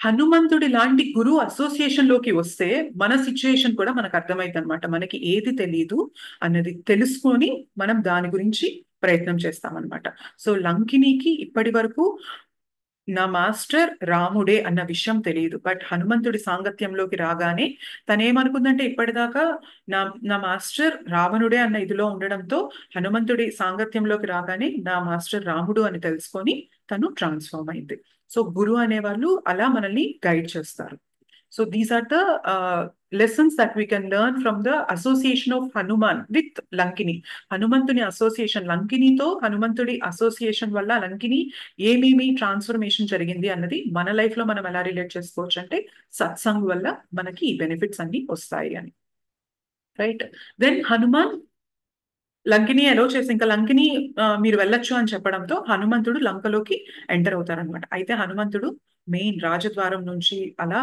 హనుమంతుడి లాంటి గురువు అసోసియేషన్ లోకి వస్తే మన సిచ్యుయేషన్ కూడా మనకు అర్థమైంది అనమాట. మనకి ఏది తెలియదు అన్నది తెలుసుకొని మనం దాని గురించి ప్రయత్నం చేస్తామన్నమాట. సో లంకినికి ఇప్పటి వరకు నా మాస్టర్ రాముడే అన్న విషయం తెలియదు. బట్ హనుమంతుడి సాంగత్యంలోకి రాగానే తనేమనుకుందంటే, ఇప్పటిదాకా నా నా మాస్టర్ రావణుడే అన్న ఇదిలో ఉండడంతో హనుమంతుడి సాంగత్యంలోకి రాగానే నా మాస్టర్ రాముడు అని తెలుసుకొని తను ట్రాన్స్ఫార్మ్ అయింది. సో గురువు అనేవాళ్ళు అలా మనల్ని గైడ్ చేస్తారు. So these are the lessons that we can learn from the association of Hanuman with Lankini. హనుమంతుని అసోసియేషన్, లంకినితో హనుమంతుడి అసోసియేషన్ వల్ల లంకిని ఏమేమి ట్రాన్స్ఫర్మేషన్ జరిగింది అన్నది మన లైఫ్ లో మనం ఎలా రిలేట్ చేసుకోవచ్చు అంటే, సత్సంగ్ వల్ల మనకి ఈ బెనిఫిట్స్ అన్ని వస్తాయి అని. రైట్. దెన్ హనుమాన్ లంకిని అలో చేసి, ఇంకా లంకిని మీరు వెళ్ళొచ్చు అని చెప్పడంతో హనుమంతుడు లంకలోకి ఎంటర్ అవుతారనమాట. అయితే హనుమంతుడు మెయిన్ రాజద్వారం నుంచి అలా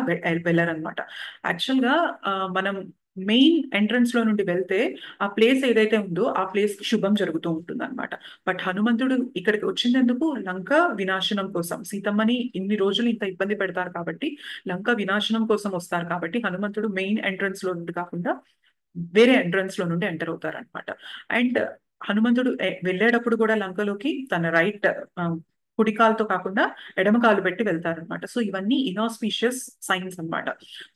వెళ్ళారనమాట. యాక్చువల్ గా మనం మెయిన్ ఎంట్రన్స్ లో నుండి వెళ్తే ఆ ప్లేస్ ఏదైతే ఉందో ఆ ప్లేస్ కి శుభం జరుగుతూ ఉంటుంది అనమాట. బట్ హనుమంతుడు ఇక్కడికి వచ్చినందుకు లంక వినాశనం కోసం, సీతమ్మని ఇన్ని రోజులు ఇంత ఇబ్బంది పెడతారు కాబట్టి లంక వినాశనం కోసం వస్తారు కాబట్టి హనుమంతుడు మెయిన్ ఎంట్రన్స్ లో నుండి కాకుండా వేరే ఎంట్రన్స్ లో నుండి ఎంటర్ అవుతారనమాట. అండ్ హనుమంతుడు వెళ్ళేటప్పుడు కూడా లంకలోకి తన రైట్ కుడికాలతో కాకుండా ఎడమకాలు పెట్టి వెళ్తారనమాట. సో ఇవన్నీ ఇనాస్పీషియస్ సైన్స్ అన్నమాట.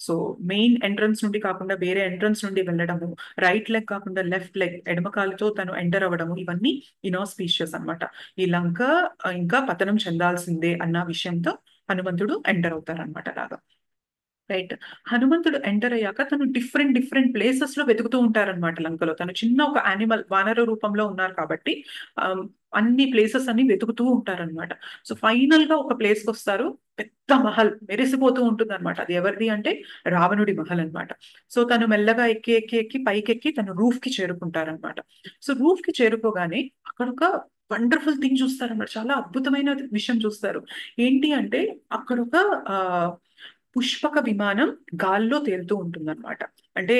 సో మెయిన్ ఎంట్రన్స్ నుండి కాకుండా వేరే ఎంట్రన్స్ నుండి వెళ్ళడము, రైట్ లెగ్ కాకుండా లెఫ్ట్ లెగ్ ఎడమకాలుతో తను ఎంటర్ అవ్వడము, ఇవన్నీ ఇనాస్పీషియస్ అన్నమాట. ఈ లంక ఇంకా పతనం చెందాల్సిందే అన్న విషయంతో హనుమంతుడు ఎంటర్ అవుతారనమాట అలాగా. రైట్. హనుమంతుడు ఎంటర్ అయ్యాక తను డిఫరెంట్ డిఫరెంట్ ప్లేసెస్ లో వెతుకుతూ ఉంటారనమాట లంకలో. తను చిన్న ఒక యానిమల్ వానర రూపంలో ఉన్నారు కాబట్టి అన్ని ప్లేసెస్ అన్ని వెతుకుతూ ఉంటారనమాట. సో ఫైనల్ గా ఒక ప్లేస్ కి వస్తారు, పెద్ద మహల్ మెరిసిపోతూ ఉంటుంది అనమాట. అది ఎవరిది అంటే రావణుడి మహల్ అన్నమాట. సో తను మెల్లగా ఎక్కి ఎక్కి ఎక్కి పైకెక్కి తను రూఫ్ కి చేరుకుంటారనమాట. సో రూఫ్ కి చేరుకోగానే అక్కడ ఒక వండర్ఫుల్ థింగ్ చూస్తారన్నమాట. చాలా అద్భుతమైన విషయం చూస్తారు. ఏంటి అంటే, అక్కడ ఒక ఆ పుష్పక విమానం గాల్లో తేలుతూ ఉంటుందన్నమాట. అంటే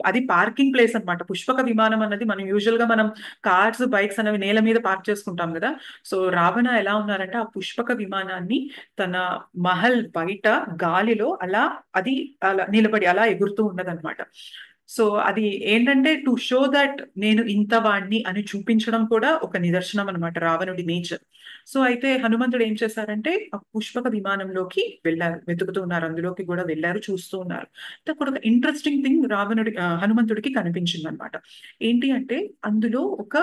అది పార్కింగ్ ప్లేస్ అన్నమాట. పుష్పక విమానం అన్నది మనం యూజువల్ గా మనం కార్స్ బైక్స్ అనేవి నేల మీద పార్క్ చేసుకుంటాం కదా. సో రావణ ఎలా ఉన్నారంటే ఆ పుష్పక విమానాన్ని తన మహల్ బయట గాలిలో అలా అది అలా నిలబడి అలా ఎగురుతూ ఉన్నదన్నమాట. సో అది ఏంటంటే టు షో దట్ నేను ఇంత వాడిని అని చూపించడం కూడా ఒక నిదర్శనం అనమాట, రావణుడి నేచర్. సో అయితే హనుమంతుడు ఏం చేశారంటే ఆ పుష్పక విమానంలోకి వెళ్ళారు, వెతుకుతూ ఉన్నారు, అందులోకి కూడా వెళ్ళారు, చూస్తూ ఉన్నారు. అయితే అక్కడ ఒక ఇంట్రెస్టింగ్ థింగ్ హనుమంతుడికి కనిపించింది అనమాట. ఏంటి అంటే, అందులో ఒక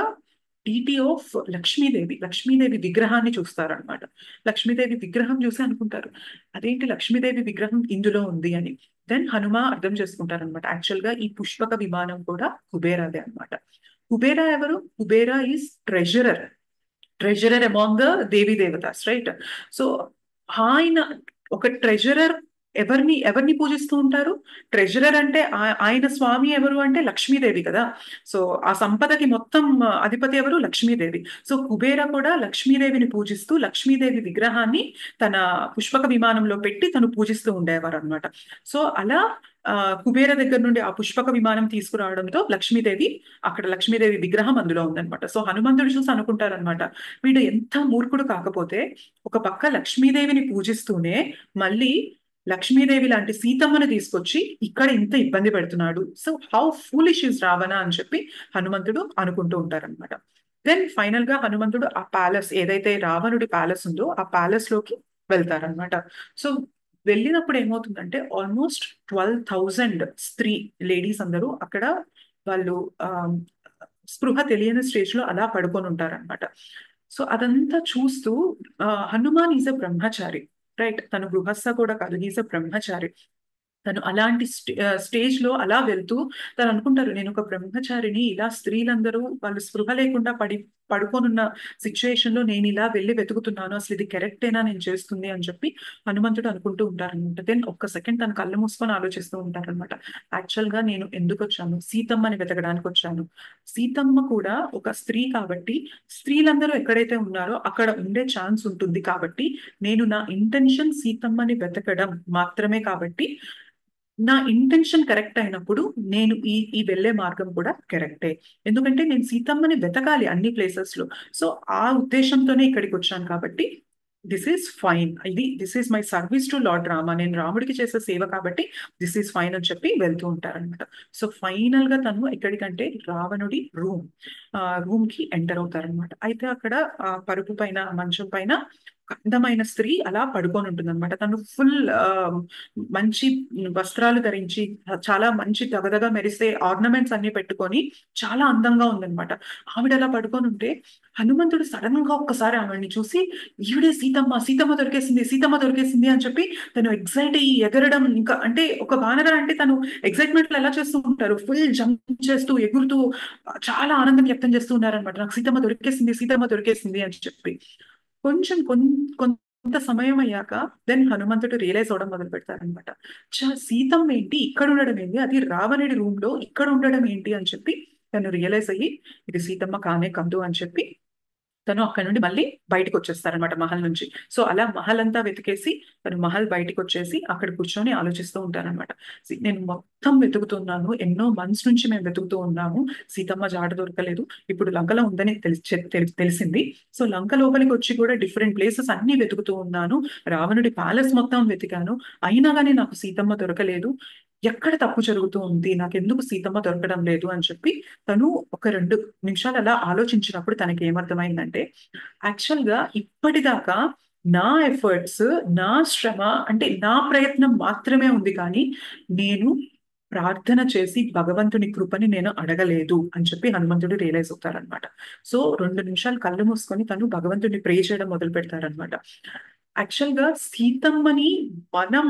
డీటీ ఆఫ్ లక్ష్మీదేవి విగ్రహాన్ని చూస్తారనమాట. లక్ష్మీదేవి విగ్రహం చూసి అనుకుంటారు, అదేంటి లక్ష్మీదేవి విగ్రహం ఇందులో ఉంది అని. దెన్ హనుమ అర్థం చేసుకుంటారనమాట, యాక్చువల్ గా ఈ పుష్పక విమానం కూడా కుబేరాదే అనమాట. కుబేరా ఎవరు? Kubera is treasurer among the devi devatas. Right. So ఆయన ఒక ట్రెజరర్ ఎవరిని ఎవరిని పూజిస్తూ ఉంటారు? ట్రెజరర్ అంటే ఆయన స్వామి ఎవరు అంటే లక్ష్మీదేవి కదా. సో ఆ సంపదకి మొత్తం అధిపతి ఎవరు? లక్ష్మీదేవి. సో కుబేర కూడా లక్ష్మీదేవిని పూజిస్తూ లక్ష్మీదేవి విగ్రహాన్ని తన పుష్పక విమానంలో పెట్టి తను పూజిస్తూ ఉండేవారు అనమాట. సో అలా ఆ కుబేర దగ్గర నుండి ఆ పుష్పక విమానం తీసుకురావడంతో అక్కడ లక్ష్మీదేవి విగ్రహం అందులో ఉందన్నమాట. సో హనుమంతుడు చూసి అనుకుంటారనమాట, వీడు ఎంత మూర్ఖుడు కాకపోతే ఒక పక్క లక్ష్మీదేవిని పూజిస్తూనే మళ్ళీ లక్ష్మీదేవి లాంటి సీతమ్మని తీసుకొచ్చి ఇక్కడ ఇంత ఇబ్బంది పెడుతున్నాడు. So how foolish is Ravana అని చెప్పి హనుమంతుడు అనుకుంటూ ఉంటారనమాట. దెన్ ఫైనల్ గా హనుమంతుడు ఆ ప్యాలెస్ ఏదైతే రావణుడి ప్యాలెస్ ఉందో ఆ ప్యాలెస్ లోకి వెళ్తారనమాట. సో వెళ్ళినప్పుడు ఏమవుతుందంటే ఆల్మోస్ట్ 12,000 స్త్రీ లేడీస్ అందరూ అక్కడ వాళ్ళు ఆ, స్పృహ తెలియని స్టేజ్ లో అలా పడుకొని ఉంటారనమాట. సో అదంతా చూస్తూ Hanuman is a Brahmachari, right? తను గృహస్థ కూడా కాదు, ఈజ్ అ బ్రహ్మచారి. తను అలాంటి స్టేజ్ లో అలా వెళ్తూ తను అనుకుంటారు, నేను ఒక బ్రహ్మచారిని, ఇలా స్త్రీలందరూ వాళ్ళు స్పృహ లేకుండా పడుకోనున్న సిచ్యుయేషన్ లో నేను ఇలా వెళ్ళి వెతుకుతున్నాను, అసలు ఇది కరెక్టేనా నేను చేస్తుంది అని చెప్పి హనుమంతుడు అనుకుంటూ ఉంటారనమాట. దెన్ ఒక్క సెకండ్ తను కళ్ళు మూసుకొని ఆలోచిస్తూ ఉంటారనమాట. యాక్చువల్ గా నేను ఎందుకు వచ్చాను, సీతమ్మని వెతకడానికి వచ్చాను. సీతమ్మ కూడా ఒక స్త్రీ కాబట్టి స్త్రీలందరూ ఎక్కడైతే ఉన్నారో అక్కడ ఉండే ఛాన్స్ ఉంటుంది కాబట్టి నేను నా ఇంటెన్షన్ సీతమ్మని వెతకడం మాత్రమే కాబట్టి నా ఇంటెన్షన్ కరెక్ట్ అయినప్పుడు నేను ఈ ఈ వెళ్ళే మార్గం కూడా కరెక్టే. ఎందుకంటే నేను సీతమ్మని వెతకాలి అన్ని ప్లేసెస్ లో. సో ఆ ఉద్దేశంతోనే ఇక్కడికి వచ్చాను కాబట్టి this is fine, this is my service to lord Rama, నేను రాముడికి చేసే సేవ కాబట్టి దిస్ ఈస్ ఫైన్ అని చెప్పి వెళ్తూ ఉంటారనమాట. సో ఫైనల్ గా తను ఎక్కడికంటే రావణుడి రూమ్ కి ఎంటర్ అవుతారనమాట. అయితే అక్కడ పరుపు పైన మంచం పైన ఒక అందమైన స్త్రీ అలా పడుకొని ఉంటుంది అనమాట. తను ఫుల్ మంచి వస్త్రాలు ధరించి చాలా మంచి దగదగ మెరిసే ఆర్నమెంట్స్ అన్ని పెట్టుకొని చాలా అందంగా ఉందన్నమాట. ఆవిడ అలా పడుకొని ఉంటే హనుమంతుడు సడన్ గా ఒక్కసారి ఆవిడని చూసి ఈవిడే సీతమ్మ, సీతమ్మ దొరికేసింది, సీతమ్మ దొరికేసింది అని చెప్పి తను ఎగ్జైట్ అయ్యి ఎగరడం, ఇంకా అంటే ఒక వానర అంటే తను ఎగ్జైట్మెంట్ లో ఎలా చేస్తూ ఉంటారు, ఫుల్ జంప్ చేస్తూ ఎగురుతూ చాలా ఆనందం వ్యక్తం చేస్తూ ఉన్నారనమాట. నాకు సీతమ్మ దొరికేసింది, సీతమ్మ దొరికేసింది అని చెప్పి. కొంచెం కొంత సమయం అయ్యాక దెన్ హనుమంతుడు రియలైజ్ అవడం మొదలు పెడతారనమాట. సీతమ్మ ఏంటి ఇక్కడ ఉండడం ఏంటి, అది రావణుడి రూమ్ లో ఇక్కడ ఉండడం ఏంటి అని చెప్పి తను రియలైజ్ అయ్యి ఇది సీతమ్మ కానే కాదు అని చెప్పి తను అక్కడ నుండి మళ్ళీ బయటకు వచ్చేస్తారనమాట మహల్ నుంచి. సో అలా మహల్ అంతా వెతికేసి తను మహల్ బయటకు వచ్చేసి అక్కడ కూర్చొని ఆలోచిస్తూ ఉంటారనమాట. నేను మొత్తం వెతుకుతున్నాను, ఎన్నో మంత్స్ నుంచి మేము వెతుకుతూ ఉన్నాము, సీతమ్మ జాడ దొరకలేదు. ఇప్పుడు లంకలో ఉందని తెలిసింది. సో లంక లోపలికి వచ్చి కూడా డిఫరెంట్ ప్లేసెస్ అన్ని వెతుకుతూ ఉన్నాను, రావణుడి ప్యాలెస్ మొత్తం వెతికాను, అయినా కానీ నాకు సీతమ్మ దొరకలేదు. ఎక్కడ తప్పు జరుగుతూ ఉంది, నాకెందుకు సీతమ్మ దొరకడం లేదు అని చెప్పి తను ఒక 2 నిమిషాలు అలా ఆలోచించినప్పుడు తనకి ఏమర్థమైందంటే యాక్చువల్ గా ఇప్పటిదాకా నా ఎఫర్ట్స్, నా శ్రమ, అంటే నా ప్రయత్నం మాత్రమే ఉంది కానీ నేను ప్రార్థన చేసి భగవంతుని కృపని నేను అడగలేదు అని చెప్పి హనుమంతుడు రియలైజ్ అవుతారనమాట. సో 2 నిమిషాలు కళ్ళు మూసుకొని తను భగవంతుడిని ప్రే చేయడం మొదలు పెడతారనమాట. యాక్చువల్ గా సీతమ్మని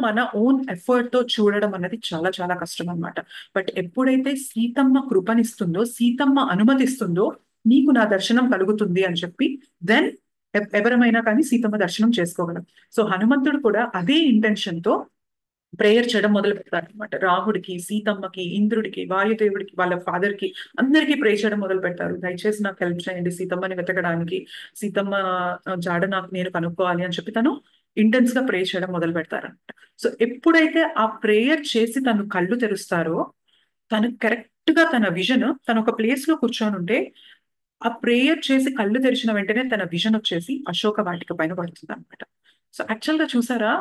మన ఓన్ ఎఫర్ట్ తో చూడడం అన్నది చాలా చాలా కష్టం అన్నమాట. బట్ ఎప్పుడైతే సీతమ్మ కృపనిస్తుందో, సీతమ్మ అనుమతిస్తుందో నీకు నా దర్శనం కలుగుతుంది అని చెప్పి దెన్ ఎవరమైనా కానీ సీతమ్మ దర్శనం చేసుకోగలం. సో హనుమంతుడు కూడా అదే ఇంటెన్షన్ తో ప్రేయర్ చేయడం మొదలు పెడతారు అనమాట. రాముడికి, సీతమ్మకి, ఇంద్రుడికి, వాయుదేవుడికి, వాళ్ళ ఫాదర్ కి అందరికీ ప్రే చేయడం మొదలు పెడతారు. దయచేసి నాకు హెల్ప్ చేయండి సీతమ్మని వెతకడానికి, సీతమ్మ జాడ నాకు నేను కనుక్కోవాలి అని చెప్పి తను ఇంటెన్స్ గా ప్రే చేయడం మొదలు పెడతారనమాట. సో ఎప్పుడైతే ఆ ప్రేయర్ చేసి తను కళ్ళు తెరుస్తారో తను కరెక్ట్ గా తన విజన్, తను ఒక ప్లేస్ లో కూర్చొని ఉంటే ఆ ప్రేయర్ చేసి కళ్ళు తెరిచిన వెంటనే తన విజన్ వచ్చేసి అశోక వాటిక పైన పడుతుంది అనమాట. సో యాక్చువల్ గా చూసారా,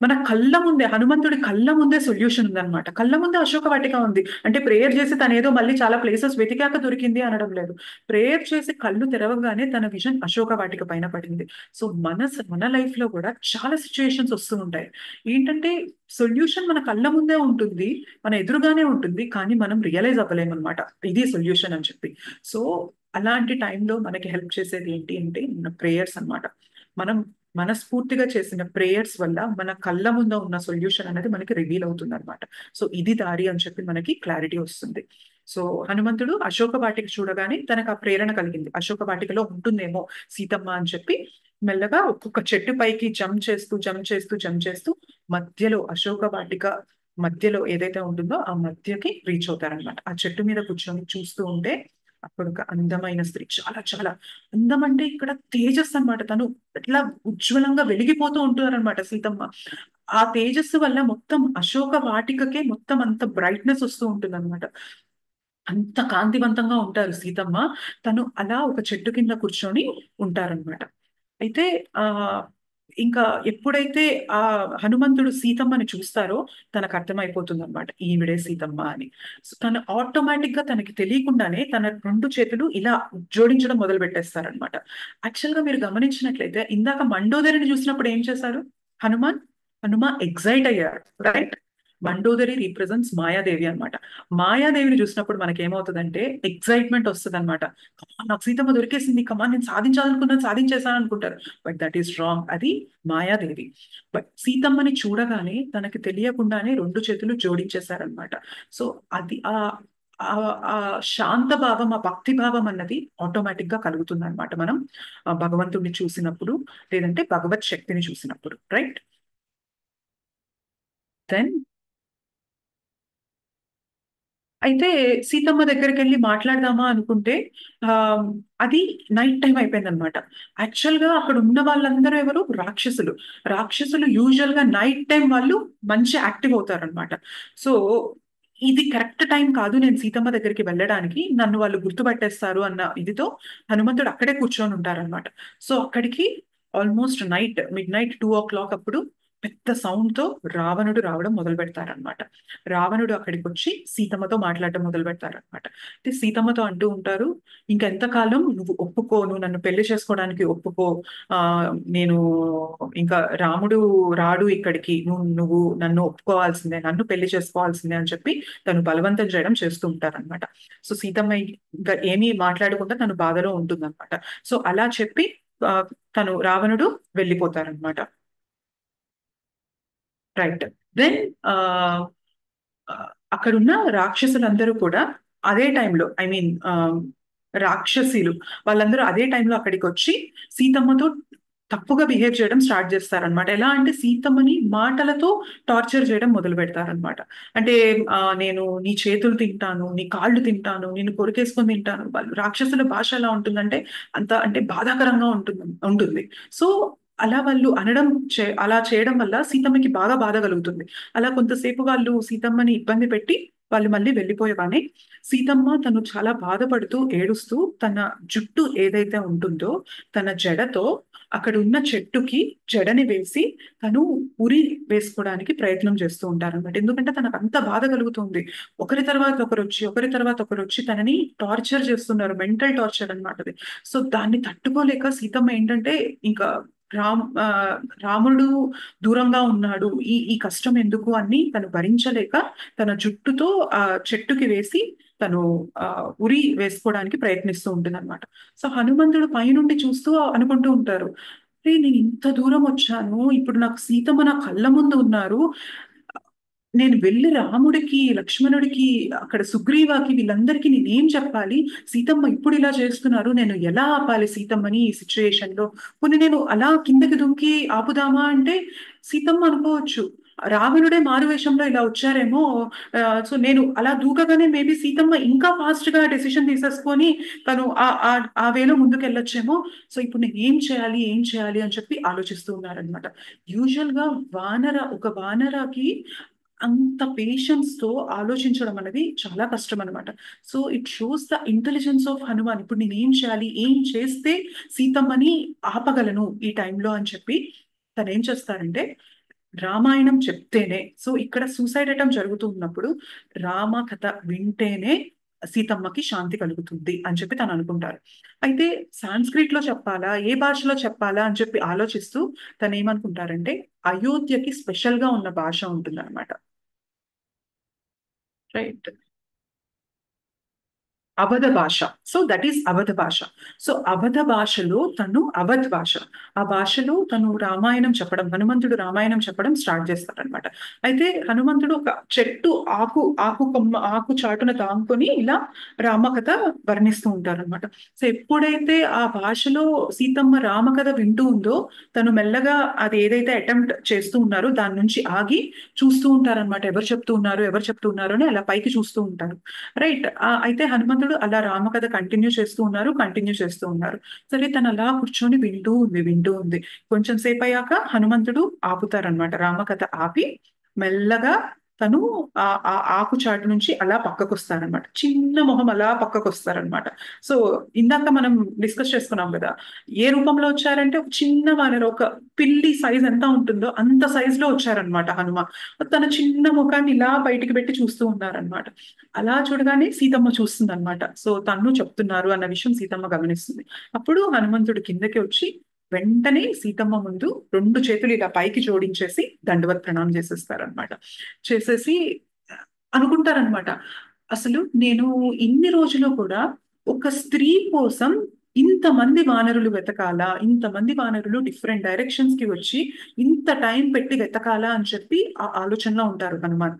మన కళ్ళ ముందే, హనుమంతుడి కళ్ళ ముందే సొల్యూషన్ ఉందన్నమాట. కళ్ళ ముందే అశోక వాటిక ఉంది అంటే ప్రేయర్ చేసి తనేదో మళ్ళీ చాలా ప్లేసెస్ వెతికాక దొరికింది అనడం లేదు. ప్రేయర్ చేసి కళ్ళు తెరవగానే తన విజన్ అశోక వాటిక పైన పడింది. సో మన లైఫ్ లో కూడా చాలా సిచ్యుయేషన్స్ వస్తూ ఉంటాయి. ఏంటంటే సొల్యూషన్ మన కళ్ళ ముందే ఉంటుంది, మన ఎదురుగానే ఉంటుంది, కానీ మనం రియలైజ్ అవ్వలేమన్నమాట ఇది సొల్యూషన్ అని చెప్పి. సో అలాంటి టైంలో మనకి హెల్ప్ చేసేది ఏంటి అంటే మన ప్రేయర్స్ అన్నమాట. మనం మనస్ఫూర్తిగా చేసిన ప్రేయర్స్ వల్ల మన కళ్ళ ముందు ఉన్న సొల్యూషన్ అనేది మనకి రివీల్ అవుతుంది అనమాట. సో ఇది దారి అని చెప్పి మనకి క్లారిటీ వస్తుంది. సో హనుమంతుడు అశోక వాటిక చూడగానే తనకు ఆ ప్రేరణ కలిగింది, అశోక వాటికలో ఉంటుందేమో సీతమ్మ అని చెప్పి మెల్లగా ఒక్కొక్క చెట్టు పైకి జంప్ చేస్తూ మధ్యలో అశోక వాటిక మధ్యలో ఏదైతే ఉంటుందో ఆ మధ్యకి రీచ్ అవుతారనమాట. ఆ చెట్టు మీద కూర్చొని చూస్తూ ఉంటే అక్కడ ఒక అందమైన స్త్రీ, చాలా చాలా అందం అంటే ఇక్కడ తేజస్ అన్నమాట. తను ఎట్లా ఉజ్వలంగా వెలిగిపోతూ ఉంటారనమాట సీతమ్మ. ఆ తేజస్సు వల్ల మొత్తం అశోక వాటికకే మొత్తం అంత బ్రైట్నెస్ వస్తూ ఉంటుంది అనమాట. అంత కాంతివంతంగా ఉంటారు సీతమ్మ. తను అలా ఒక చెట్టు కింద కూర్చొని ఉంటారనమాట. అయితే ఆ ఇంకా ఎప్పుడైతే ఆ హనుమంతుడు సీతమ్మని చూస్తారో తనకు అర్థమైపోతుంది అనమాట, ఈవిడే సీతమ్మ అని. సో తను ఆటోమేటిక్ గా తనకి తెలియకుండానే తన రెండు చేతులు ఇలా జోడించడం మొదలు పెట్టేస్తారనమాట. యాక్చువల్ గా మీరు గమనించినట్లయితే ఇందాక మండోదరిని చూసినప్పుడు ఏం చేశారు హనుమాన్? ఎగ్జైట్ అయ్యారు, రైట్? మండోదరి రీప్రజెంట్స్ మాయాదేవి అన్నమాట. మాయాదేవిని చూసినప్పుడు మనకి ఏమవుతుందంటే ఎగ్జైట్మెంట్ వస్తుంది అనమాట. నాకు సీతమ్మ దొరికేసింది, కమా నేను సాధించాలనుకున్నాను, సాధించేశాను అనుకుంటారు. బట్ దట్ ఈస్ రాంగ్, అది మాయాదేవి. బట్ సీతమ్మని చూడగానే తనకి తెలియకుండానే రెండు చేతులు జోడించేశారనమాట. సో అది ఆ శాంత భావం, ఆ భక్తి భావం అన్నది ఆటోమేటిక్ గా కలుగుతుంది అనమాట మనం భగవంతుడిని చూసినప్పుడు, లేదంటే భగవత్ శక్తిని చూసినప్పుడు, రైట్? దెన్ అయితే సీతమ్మ దగ్గరికి వెళ్ళి మాట్లాడదామా అనుకుంటే ఆ అది నైట్ టైం అయిపోయింది అనమాట. యాక్చువల్ గా అక్కడ ఉన్న వాళ్ళందరూ ఎవరు? రాక్షసులు. రాక్షసులు యూజువల్ గా నైట్ టైం వాళ్ళు మంచి యాక్టివ్ అవుతారు అనమాట. సో ఇది కరెక్ట్ టైం కాదు నేను సీతమ్మ దగ్గరికి వెళ్ళడానికి, నన్ను వాళ్ళు గుర్తుపట్టేస్తారు అన్న ఇదితో హనుమంతుడు అక్కడే కూర్చొని ఉంటారనమాట. సో అక్కడికి ఆల్మోస్ట్ మిడ్ నైట్ 2 o'clock అప్పుడు పెద్ద సౌండ్ తో రావణుడు రావడం మొదలు పెడతారనమాట. రావణుడు అక్కడికి వచ్చి సీతమ్మతో మాట్లాడటం మొదలు పెడతారనమాట. అయితే సీతమ్మతో అంటూ ఉంటారు, ఇంకెంతకాలం నువ్వు ఒప్పుకో, నువ్వు నన్ను పెళ్లి చేసుకోవడానికి ఒప్పుకో. ఆ నేను ఇంకా రాముడు రాడు ఇక్కడికి, నువ్వు నన్ను ఒప్పుకోవాల్సిందే, నన్ను పెళ్లి చేసుకోవాల్సిందే అని చెప్పి తను బలవంతం చేయడం చేస్తూ ఉంటారనమాట. సో సీతమ్మ ఇంకా ఏమీ మాట్లాడకుండా తను బాధలో ఉంటుందన్నమాట. సో అలా చెప్పి ఆ, తను రావణుడు వెళ్ళిపోతారనమాట. రైట్. దెన్ అక్కడున్న రాక్షసులందరూ కూడా అదే టైంలో, ఐ మీన్ రాక్షసీలు వాళ్ళందరూ అదే టైంలో అక్కడికి వచ్చి సీతమ్మతో తప్పుగా బిహేవ్ చేయడం స్టార్ట్ చేస్తారనమాట. ఎలా అంటే సీతమ్మని మాటలతో టార్చర్ చేయడం మొదలు పెడతారనమాట. అంటే నేను నీ చేతులు తింటాను, నీ కాళ్ళు తింటాను, నేను కొరికేసుకొని తింటాను. వాళ్ళు రాక్షసుల భాష ఎలా ఉంటుందంటే అంత అంటే బాధాకరంగా ఉంటుంది. సో అలా వాళ్ళు అలా చేయడం వల్ల సీతమ్మకి బాగా బాధ కలుగుతుంది. అలా కొంతసేపు వాళ్ళు సీతమ్మని ఇబ్బంది పెట్టి వాళ్ళు మళ్ళీ వెళ్ళిపోయేవాని. సీతమ్మ తను చాలా బాధపడుతూ ఏడుస్తూ తన జుట్టు ఏదైతే ఉంటుందో తన జడతో అక్కడ ఉన్న చెట్టుకి జడని వేసి తను ఉరి వేసుకోవడానికి ప్రయత్నం చేస్తూ ఉంటారన్నమాట. ఎందుకంటే తనకు అంత బాధ కలుగుతుంది. ఒకరి తర్వాత ఒకరు వచ్చి తనని టార్చర్ చేస్తున్నారు, మెంటల్ టార్చర్ అన్నమాట అది. సో దాన్ని తట్టుకోలేక సీతమ్మ ఏంటంటే ఇంకా రామ్ ఆ, రాముడు దూరంగా ఉన్నాడు, ఈ ఈ కష్టం ఎందుకు అని తను భరించలేక తన జుట్టుతో ఆ చెట్టుకి వేసి తను ఆ ఉరి వేసుకోవడానికి ప్రయత్నిస్తూ ఉంటుంది అనమాట. సో హనుమంతుడు పైనుండి చూస్తూ అనుకుంటూ ఉంటారు, "అరే, నేను ఇంత దూరం వచ్చాను, ఇప్పుడు నాకు సీతమ్మ నా కళ్ళ ముందు ఉన్నారు, నేను వెళ్ళి రాముడికి, లక్ష్మణుడికి, అక్కడ సుగ్రీవాకి వీళ్ళందరికీ నేనేం చెప్పాలి? సీతమ్మ ఇప్పుడు ఇలా చేస్తున్నారు, నేను ఎలా ఆపాలి సీతమ్మని ఈ సిచ్యుయేషన్ లో? కొన్ని నేను అలా కిందకి దుంకి ఆపుదామా అంటే సీతమ్మ అనుకోవచ్చు రావణుడే మారువేషంలో ఇలా వచ్చారేమో. సో నేను అలా దూకగానే మేబీ సీతమ్మ ఇంకా ఫాస్ట్ గా డెసిషన్ తీసేసుకొని తను ఆ వేలో ముందుకు వెళ్ళొచ్చేమో. సో ఇప్పుడు నేను ఏం చేయాలి అని చెప్పి ఆలోచిస్తూ ఉన్నారనమాట. యూజువల్ గా ఒక వానరకి అంత పేషెన్స్ తో ఆలోచించడం అనేది చాలా కష్టం అనమాట. So it shows the intelligence of Hanuman. ఇప్పుడు నేను ఏం చేయాలి, ఏం చేస్తే సీతమ్మని ఆపగలను ఈ టైంలో అని చెప్పి తను ఏం చేస్తారంటే రామాయణం చెప్తేనే, సో ఇక్కడ సూసైడ్ అటెంప్ట్ జరుగుతూ ఉన్నప్పుడు రామ కథ వింటేనే సీతమ్మకి శాంతి కలుగుతుంది అని చెప్పి తను అనుకుంటారు. అయితే సాంస్క్రిట్ లో చెప్పాలా, ఏ భాషలో చెప్పాలా అని చెప్పి ఆలోచిస్తూ తను ఏమనుకుంటారంటే అయోధ్యకి స్పెషల్ గా ఉన్న భాష ఉంటుంది అనమాట. రైట్. అవధ భాష. సో దట్ ఈస్ అవధ భాష. సో అవధ భాషలో తను అవధ్ భాష, ఆ భాషలో తను రామాయణం చెప్పడం, హనుమంతుడు రామాయణం చెప్పడం స్టార్ట్ చేస్తారనమాట. అయితే హనుమంతుడు ఒక చెట్టు ఆకు చాటున తాంకొని ఇలా రామకథ వర్ణిస్తూ ఉంటారనమాట. సో ఎప్పుడైతే ఆ భాషలో సీతమ్మ రామకథ వింటూ ఉందో తను మెల్లగా అది ఏదైతే అటెంప్ట్ చేస్తూ ఉన్నారో దాని నుంచి ఆగి చూస్తూ ఉంటారనమాట. ఎవరు చెప్తూ ఉన్నారు అని అలా పైకి చూస్తూ ఉంటారు, రైట్? అయితే హనుమంతుడు అలా రామకథ కంటిన్యూ చేస్తూ ఉన్నారు. సరే తను అలా కూర్చొని వింటూ ఉంది. కొంచెం సేపు అయ్యాక హనుమంతుడు ఆపుతారనమాట, రామకథ ఆపి మెల్లగా తను ఆ ఆకు చాటు నుంచి అలా పక్కకు వస్తారనమాట. చిన్న మొహం అలా పక్కకు వస్తారనమాట. సో ఇందాక మనం డిస్కస్ చేసుకున్నాం కదా, ఏ రూపంలో వచ్చారంటే ఒక చిన్న వానర, ఒక పిల్లి సైజ్ ఎంత ఉంటుందో అంత సైజ్ లో వచ్చారనమాట హనుమ. తన చిన్న ముఖాన్ని ఇలా బయటికి పెట్టి చూస్తూ ఉన్నారనమాట. అలా చూడగానే సీతమ్మ చూస్తుంది అనమాట. సో తను చెప్తున్నారు అన్న విషయం సీతమ్మ గమనిస్తుంది. అప్పుడు హనుమంతుడు కిందకి వచ్చి వెంటనే సీతమ్మ ముందు రెండు చేతులు ఇలా పైకి జోడించేసి దండవత్ ప్రణామం చేసేస్తారనమాట. చేసేసి అనుకుంటారనమాట, అసలు నేను ఇన్ని రోజులు కూడా ఒక స్త్రీ కోసం ఇంతమంది వానరులు వెతకాలా, ఇంతమంది వానరులు డిఫరెంట్ డైరెక్షన్స్ కి వచ్చి ఇంత టైం పెట్టి వెతకాలా అని చెప్పి ఆ ఆలోచనలో ఉంటారు హనుమాన్.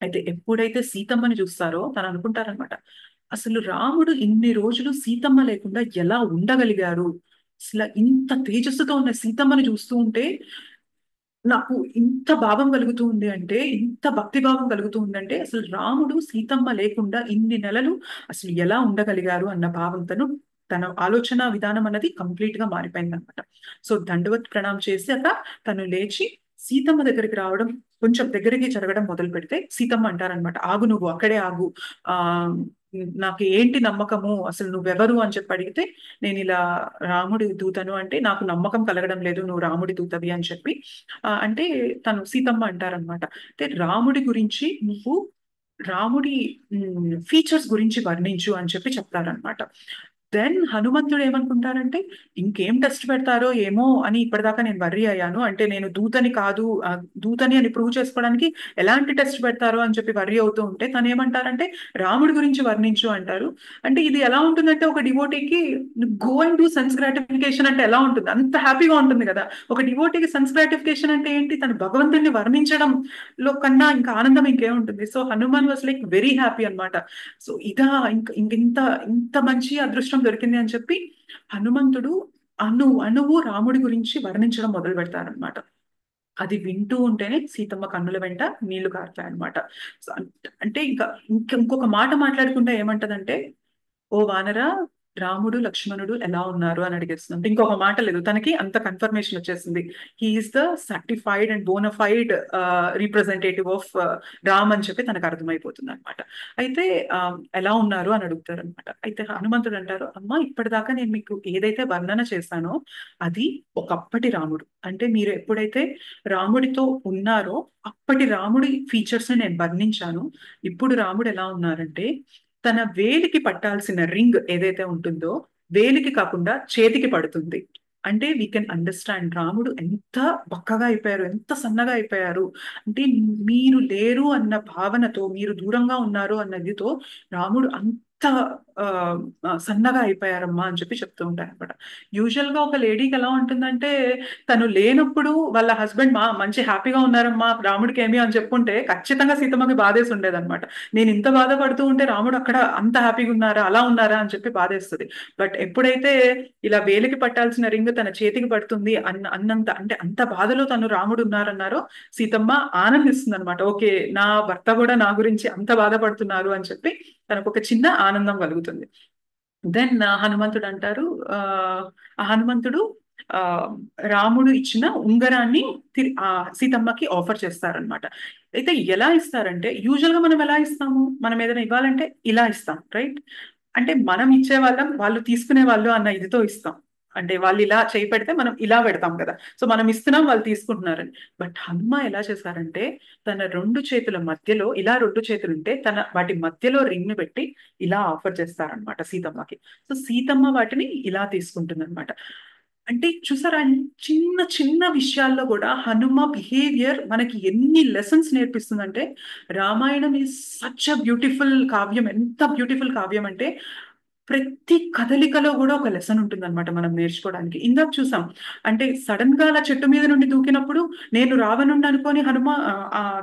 అయితే ఎప్పుడైతే సీతమ్మని చూస్తారో తను అనుకుంటారనమాట, అసలు రాముడు ఇన్ని రోజులు సీతమ్మ లేకుండా ఎలా ఉండగలిగారు, అసలు ఇంత తేజస్సుతో ఉన్న సీతమ్మని చూస్తూ ఉంటే నాకు ఇంత భావం కలుగుతూ ఉంది అంటే, ఇంత భక్తి భావం కలుగుతూ ఉందంటే, అసలు రాముడు సీతమ్మ లేకుండా ఇన్ని నెలలు అసలు ఎలా ఉండగలిగారు అన్న భావంతోను తన ఆలోచన విధానం అన్నది కంప్లీట్ గా మారిపోయింది అనమాట. సో దండవత్ ప్రణామం చేశాక తను లేచి సీతమ్మ దగ్గరికి రావడం, కొంచెం దగ్గరికి జరగడం మొదలు పెడితే సీతమ్మ అంటారనమాట, ఆగు, నువ్వు అక్కడే ఆగు. ఆ నాకు ఏంటి నమ్మకము, అసలు నువ్వెవరు అని చెప్పి అడిగితే, నేను ఇలా రాముడి దూతను అంటే, నాకు నమ్మకం కలగడం లేదు నువ్వు రాముడి దూతవి అని చెప్పి అంటే తను సీతమ్మ అంటారనమాట. అంటే రాముడి గురించి నువ్వు రాముడి ఫీచర్స్ గురించి వర్ణించు అని చెప్పి చెప్తారనమాట. దెన్ హనుమంతుడు ఏమనుకుంటారంటే, ఇంకేం టెస్ట్ పెడతారో ఏమో అని ఇప్పటిదాకా నేను వర్రీ అయ్యాను, అంటే నేను దూతని కాదు, దూతని అని ప్రూవ్ చేసుకోవడానికి ఎలాంటి టెస్ట్ పెడతారో అని చెప్పి వర్రీ అవుతూ ఉంటే తను ఏమంటారంటే, రాముడి గురించి వర్ణించు అంటారు. అంటే ఇది ఎలా ఉంటుందంటే, ఒక డివోటీకి go and do sense gratification అంటే ఎలా ఉంటుంది, అంత హ్యాపీగా ఉంటుంది కదా. ఒక డివోటీకి సెన్స్ గ్రాటిఫికేషన్ అంటే ఏంటి, తన భగవంతుడిని వర్ణించడం లో కన్నా ఇంకా ఆనందం ఇంకేముంటుంది. So Hanuman was like very happy అన్నమాట. సో ఇదా ఇంత ఇంత మంచి అదృష్టం దొరికింది అని చెప్పి హనుమంతుడు అణువు రాముడి గురించి వర్ణించడం మొదలు పెడతారనమాట. అది వింటూ ఉంటేనే సీతమ్మ కన్నుల వెంట నీళ్లు కారుతాయన్నమాట. సో అంటే ఇంకొక మాట మాట్లాడుకుంటే ఏమంటదంటే, ఓ వానర, రాముడు లక్ష్మణుడు ఎలా ఉన్నారు అని అడిగేస్తుంది. అంటే ఇంకొక మాట లేదు, తనకి అంత కన్ఫర్మేషన్ వచ్చేసింది. He's the certified and bonafide representative of Ram అని చెప్పి తనకు అర్థమైపోతుంది అనమాట. అయితే ఎలా ఉన్నారు అని అడుగుతారు అనమాట. అయితే హనుమంతుడు అంటారు, అమ్మ ఇప్పటిదాకా నేను మీకు ఏదైతే వర్ణన చేశానో అది ఒకప్పటి రాముడు. అంటే మీరు ఎప్పుడైతే రాముడితో ఉన్నారో అప్పటి రాముడి ఫీచర్స్ ని నేను వర్ణించాను. ఇప్పుడు రాముడు ఎలా ఉన్నారంటే, తన వేలికి పట్టాల్సిన రింగ్ ఏదైతే ఉంటుందో వేలికి కాకుండా చేతికి పడుతుంది. అంటే వీ కెన్ అండర్స్టాండ్ రాముడు ఎంత బక్కగా అయిపోయారు, ఎంత సన్నగా అయిపోయారు. అంటే మీరు లేరు అన్న భావనతో, మీరు దూరంగా ఉన్నారు అన్నదితో రాముడు అంత ఆ, సన్నగా అయిపోయారమ్మా అని చెప్పి చెప్తూ ఉంటారు అనమాట. యూజువల్ గా ఒక లేడీకి ఎలా ఉంటుందంటే, తను లేనప్పుడు వాళ్ళ హస్బెండ్ మంచి హ్యాపీగా ఉన్నారమ్మా రాముడికి ఏమి అని చెప్పుంటే ఖచ్చితంగా సీతమ్మకి బాధేసి ఉండేదన్నమాట. నేను ఇంత బాధపడుతూ ఉంటే రాముడు అక్కడ అంత హ్యాపీగా ఉన్నారా, అలా ఉన్నారా అని చెప్పి బాధేస్తుంది. బట్ ఎప్పుడైతే ఇలా వేలికి పట్టాల్సిన రింగ్ తన చేతికి పడుతుంది అన్నంత, అంటే అంత బాధలో తను రాముడు ఉన్నారన్నారో సీతమ్మ ఆనందిస్తుంది అనమాట. ఓకే, నా భర్త కూడా నా గురించి అంత బాధపడుతున్నారు అని చెప్పి తనకు ఒక చిన్న ఆనందం కలుగుతుంది. దెన్ హనుమంతుడు అంటారు, ఆ హనుమంతుడు ఆ రాముడు ఇచ్చిన ఉంగరాన్ని సీతమ్మకి ఆఫర్ చేస్తారనమాట. అయితే ఎలా ఇస్తారంటే, యూజువల్ గా మనం ఎలా ఇస్తాము, మనం ఏదైనా ఇవ్వాలంటే ఇలా ఇస్తాం, రైట్? అంటే మనం ఇచ్చే వాళ్ళం, వాళ్ళు తీసుకునే వాళ్ళు అన్న ఇదితో ఇస్తాం. అంటే వాళ్ళు ఇలా చేయి పెడితే మనం ఇలా పెడతాం కదా. సో మనం ఇస్తున్నాం, వాళ్ళు తీసుకుంటున్నారని. బట్ హనుమ ఎలా చేశారంటే, తన రెండు చేతుల మధ్యలో ఇలా రెండు చేతులు ఉంటే తన వాటి మధ్యలో రింగ్ ని పెట్టి ఇలా ఆఫర్ చేస్తారనమాట సీతమ్మకి. సో సీతమ్మ వాటిని ఇలా తీసుకుంటుంది అనమాట. అంటే చూసారా, చిన్న చిన్న విషయాల్లో కూడా హనుమ బిహేవియర్ మనకి ఎన్ని లెసన్స్ నేర్పిస్తుందంటే, Ramayanam is such a beautiful కావ్యం. ఎంత బ్యూటిఫుల్ కావ్యం అంటే ప్రతి కదలికలో కూడా ఒక లెసన్ ఉంటుంది అనమాట మనం నేర్చుకోవడానికి. ఇందాక చూసాం, అంటే సడన్ గా అలా చెట్టు మీద నుండి దూకినప్పుడు నేను రావణుండి అనుకొని హనుమ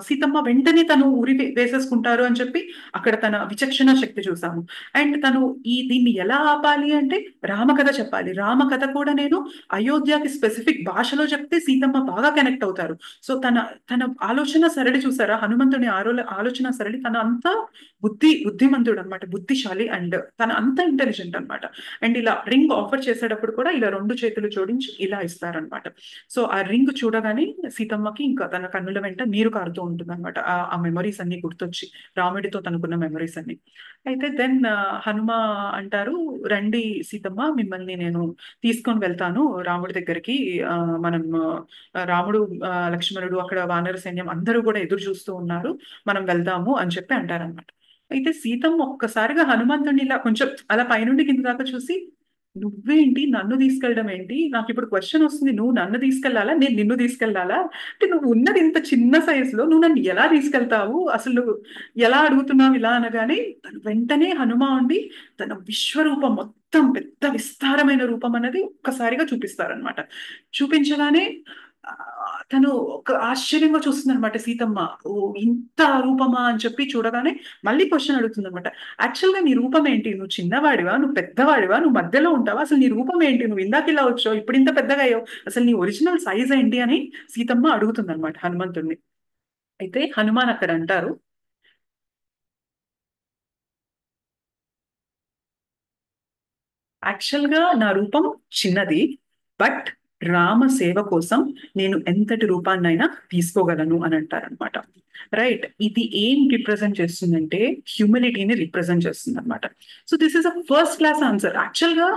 సీతమ్మ వెంటనే తను ఉరి వేసేసుకుంటారు అని చెప్పి అక్కడ తన విచక్షణ శక్తి చూసాము. అండ్ తను దీన్ని ఎలా ఆపాలి అంటే రామకథ చెప్పాలి. రామకథ కూడా నేను అయోధ్యకి స్పెసిఫిక్ భాషలో చెప్తే సీతమ్మ బాగా కనెక్ట్ అవుతారు. సో తన తన ఆలోచన సరళి చూసారా, హనుమంతుని ఆలోచన సరళి, తన అంతా బుద్ధిమంతుడు అనమాట, బుద్ధిశాలి. అండ్ తన అంత ఇంటెలిజెంట్ అనమాట. అండ్ ఇలా రింగ్ ఆఫర్ చేసేటప్పుడు కూడా ఇలా రెండు చేతులు జోడించి ఇలా ఇస్తారనమాట. సో ఆ రింగ్ చూడగానే సీతమ్మకి ఇంకా తన కన్నుల వెంట నీరు కారుతూ ఉంటుంది అనమాట. ఆ మెమరీస్ అన్ని గుర్తొచ్చి, రాముడితో తనకున్న మెమరీస్ అన్ని. అయితే దెన్ హనుమ అంటారు, రండి సీతమ్మ, మిమ్మల్ని నేను తీసుకొని వెళ్తాను రాముడి దగ్గరికి. మనం రాముడు, లక్ష్మణుడు, అక్కడ వానర సైన్యం అందరూ కూడా ఎదురు చూస్తూ ఉన్నారు, మనం వెళ్దాము అని చెప్పి అంటారనమాట. అయితే సీతమ్మ ఒక్కసారిగా హనుమంతుడిని ఇలా కొంచెం అలా పైనుండి కింద దాకా చూసి, నువ్వేంటి నన్ను తీసుకెళ్ళడం ఏంటి, నాకు ఇప్పుడు క్వశ్చన్ వస్తుంది, నువ్వు నన్ను తీసుకెళ్లాలా నేను నిన్ను తీసుకెళ్లాలా, అంటే నువ్వు ఉన్నది ఇంత చిన్న సైజులో నువ్వు నన్ను ఎలా తీసుకెళ్తావు, అసలు నువ్వు ఎలా అడుగుతున్నావు ఇలా అనగానే తను వెంటనే హనుమ ఉండి తన విశ్వరూపం మొత్తం పెద్ద విస్తారమైన రూపం అనేది ఒక్కసారిగా చూపిస్తారనమాట. చూపించగానే ఆ, తను ఒక ఆశ్చర్యంగా చూస్తుంది అనమాట సీతమ్మ. ఓ, ఇంత రూపమా అని చెప్పి చూడగానే మళ్ళీ క్వశ్చన్ అడుగుతుంది అనమాట. యాక్చువల్ గా నీ రూపం ఏంటి, నువ్వు చిన్నవాడివా, నువ్వు పెద్దవాడివా, నువ్వు మధ్యలో ఉంటావా, అసలు నీ రూపం ఏంటి, నువ్వు ఇందాక ఇలా వచ్చావు ఇప్పుడు ఇంత పెద్దగా అయ్యావు, అసలు నీ ఒరిజినల్ సైజ్ ఏంటి అని సీతమ్మ అడుగుతుంది అనమాట హనుమంతుడిని. అయితే హనుమాన్ అక్కడ అంటారు, యాక్చువల్ గా నా రూపం చిన్నది, బట్ రామ సేవ కోసం నేను ఎంతటి రూపాన్నైనా తీసుకోగలను అని అంటారనమాట. రైట్, ఇది ఏం రిప్రజెంట్ చేస్తుందంటే హ్యూమిలిటీని రిప్రజెంట్ చేస్తుంది అనమాట. So this is a first class answer. Actual గా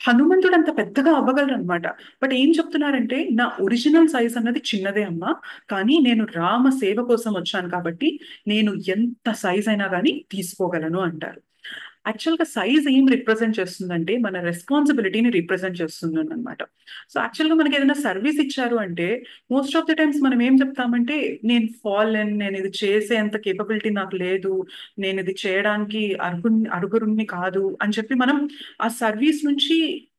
హనుమంతుడు అంత పెద్దగా అవ్వగలరు అనమాట. బట్ ఏం చెప్తున్నారంటే నా ఒరిజినల్ సైజ్ అన్నది చిన్నదే అమ్మా, కానీ నేను రామ సేవ కోసం వచ్చాను కాబట్టి నేను ఎంత సైజ్ అయినా కానీ తీసుకోగలను అంటారు. యాక్చువల్ గా సైజ్ ఏం రిప్రజెంట్ చేస్తుందంటే మన రెస్పాన్సిబిలిటీని రిప్రజెంట్ చేస్తుంది అనమాట. సో యాక్చువల్ గా మనకి ఏదైనా సర్వీస్ ఇచ్చారు అంటే మోస్ట్ ఆఫ్ ది టైమ్స్ మనం ఏం చెప్తామంటే, నేను ఫాలెన్, నేను ఇది చేసేంత కేపబిలిటీ నాకు లేదు, నేను ఇది చేయడానికి అర్హుడిని కాదు అని చెప్పి మనం ఆ సర్వీస్ నుంచి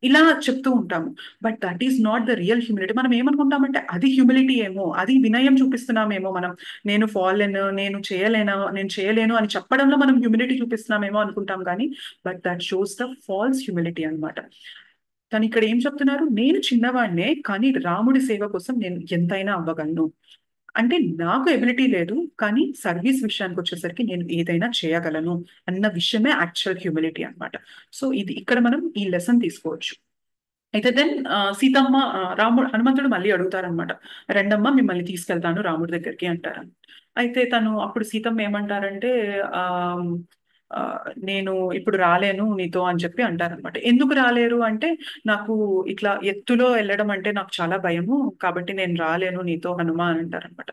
ఇలా చెప్తూ ఉంటాము. But that is not the real humility. మనం ఏమనుకుంటామంటే అది హ్యూమిలిటీ ఏమో, అది వినయం చూపిస్తున్నామేమో మనం, నేను ఫాలెన్, నేను చేయలేను అని చెప్పడంలో మనం హ్యూమిలిటీ చూపిస్తున్నామేమో అనుకుంటాం కానీ but that shows the false humility అన్నమాట. తను ఇక్కడ ఏం చెప్తున్నారు, నేను చిన్నవాడినే కానీ రాముడి సేవ కోసం నేను ఎంతైనా అవ్వగలను. అంటే నాకు ఎబిలిటీ లేదు కానీ సర్వీస్ విషయానికి వచ్చేసరికి నేను ఏదైనా చేయగలను అన్న విషయమే యాక్చువల్ హ్యూమిలిటీ అన్నమాట. సో ఇది ఇక్కడ మనం ఈ లెసన్ తీసుకోవచ్చు. అయితే దెన్ సీతమ్మ, హనుమంతుడు మళ్ళీ అడుగుతారనమాట, రెండమ్మ మిమ్మల్ని తీసుకెళ్తాను రాముడి దగ్గరికి అంటారు. అయితే తను అప్పుడు సీతమ్మ ఏమంటారంటే, ఆ ఆ, నేను ఇప్పుడు రాలేను నీతో అని చెప్పి అంటారనమాట. ఎందుకు రాలేరు అంటే, నాకు ఇట్లా ఎత్తులో వెళ్ళడం అంటే నాకు చాలా భయము, కాబట్టి నేను రాలేను నీతో హనుమ అని అంటారనమాట.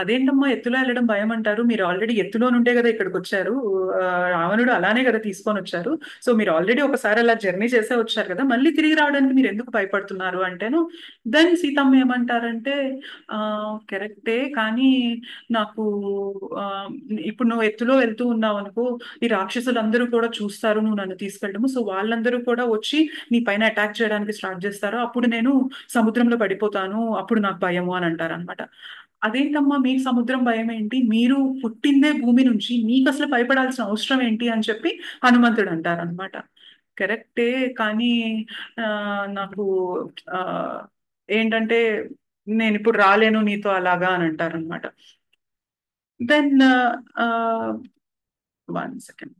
అదేంటమ్మా ఎత్తులో వెళ్ళడం భయం అంటారు, మీరు ఆల్రెడీ ఎత్తులో నుండే కదా ఇక్కడికి వచ్చారు, ఆ, రావణుడు అలానే కదా తీసుకొని వచ్చారు, సో మీరు ఆల్రెడీ ఒకసారి అలా జర్నీ చేసే వచ్చారు కదా, మళ్ళీ తిరిగి రావడానికి మీరు ఎందుకు భయపడుతున్నారు అంటేను, దెన్ సీతమ్మ ఏమంటారంటే, ఆ కరెక్టే కానీ నాకు ఆ, ఇప్పుడు నువ్వు ఎత్తులో వెళ్తూ ఉన్నావు అనుకో, ఈ రాక్షసులందరూ కూడా చూస్తారు నువ్వు నన్ను తీసుకెళ్ళడము, సో వాళ్ళందరూ కూడా వచ్చి నీ పైన అటాక్ చేయడానికి స్టార్ట్ చేస్తారు, అప్పుడు నేను సముద్రంలో పడిపోతాను, అప్పుడు నాకు భయము అని అంటారు అనమాట. అదేంటమ్మా మీకు సముద్రం భయం ఏంటి, మీరు పుట్టిందే భూమి నుంచి, మీకు అసలు భయపడాల్సిన అవసరం ఏంటి అని చెప్పి హనుమంతుడు అంటారనమాట. కరెక్టే కానీ ఆ, నాకు ఆ, ఏంటంటే నేను ఇప్పుడు రాలేను నీతో అలాగా అని అంటారనమాట. Then one second.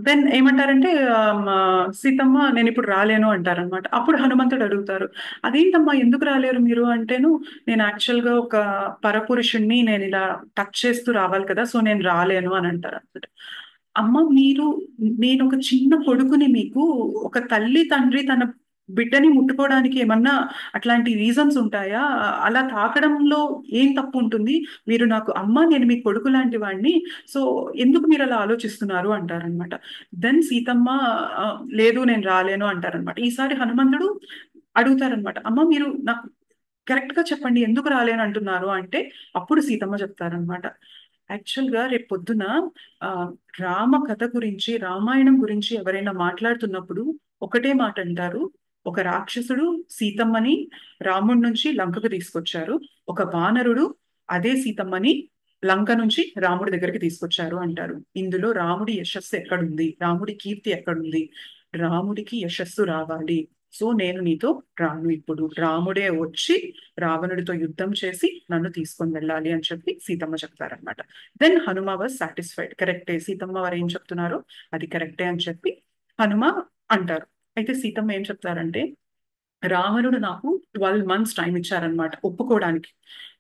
దెన్ ఏమంటారంటే, సీతమ్మ నేను ఇప్పుడు రాలేను అంటారనమాట. అప్పుడు హనుమంతుడు అడుగుతారు, అదేంటమ్మా ఎందుకు రాలేరు మీరు అంటేను, నేను యాక్చువల్గా ఒక పరపురుషుణ్ణి, నేను ఇలా టచ్ చేస్తూ రావాలి కదా, సో నేను రాలేను అని అంటారు అనమాట. అమ్మ మీరు, నేను ఒక చిన్న కొడుకుని మీకు, ఒక తల్లి తండ్రి తన బిడ్డని ముట్టుకోవడానికి ఏమన్నా అట్లాంటి రీజన్స్ ఉంటాయా, అలా తాకడంలో ఏం తప్పు ఉంటుంది, మీరు నాకు అమ్మ నేను మీ కొడుకు లాంటి వాడిని, సో ఎందుకు మీరు అలా ఆలోచిస్తున్నారు అంటారనమాట. దెన్ సీతమ్మ ఆ, లేదు నేను రాలేను అంటారనమాట. ఈసారి హనుమంతుడు అడుగుతారనమాట, అమ్మ మీరు నాకు కరెక్ట్ గా చెప్పండి ఎందుకు రాలేను అంటున్నారు అంటే, అప్పుడు సీతమ్మ చెప్తారనమాట, యాక్చువల్ గా రేపు పొద్దున ఆ, రామ కథ గురించి, రామాయణం గురించి ఎవరైనా మాట్లాడుతున్నప్పుడు ఒకటే మాట అంటారు, ఒక రాక్షసుడు సీతమ్మని రాముడి నుంచి లంకకు తీసుకొచ్చారు, ఒక వానరుడు అదే సీతమ్మని లంక నుంచి రాముడి దగ్గరికి తీసుకొచ్చారు అంటారు. ఇందులో రాముడి యశస్సు ఎక్కడుంది, రాముడి కీర్తి ఎక్కడుంది, రాముడికి యశస్సు రావాలి, సో నేను నీతో రాను, ఇప్పుడు రాముడే వచ్చి రావణుడితో యుద్ధం చేసి నన్ను తీసుకొని వెళ్ళాలి అని చెప్పి సీతమ్మ చెప్తారనమాట. దెన్ హనుమ వాజ్ సాటిస్ఫైడ్, కరెక్టే సీతమ్మ వారు ఏం చెప్తున్నారో అది కరెక్టే అని చెప్పి హనుమ అంటారు. అయితే సీతమ్మ ఏం చెప్తారంటే, రావణుడు నాకు 12 months టైం ఇచ్చారనమాట ఒప్పుకోవడానికి.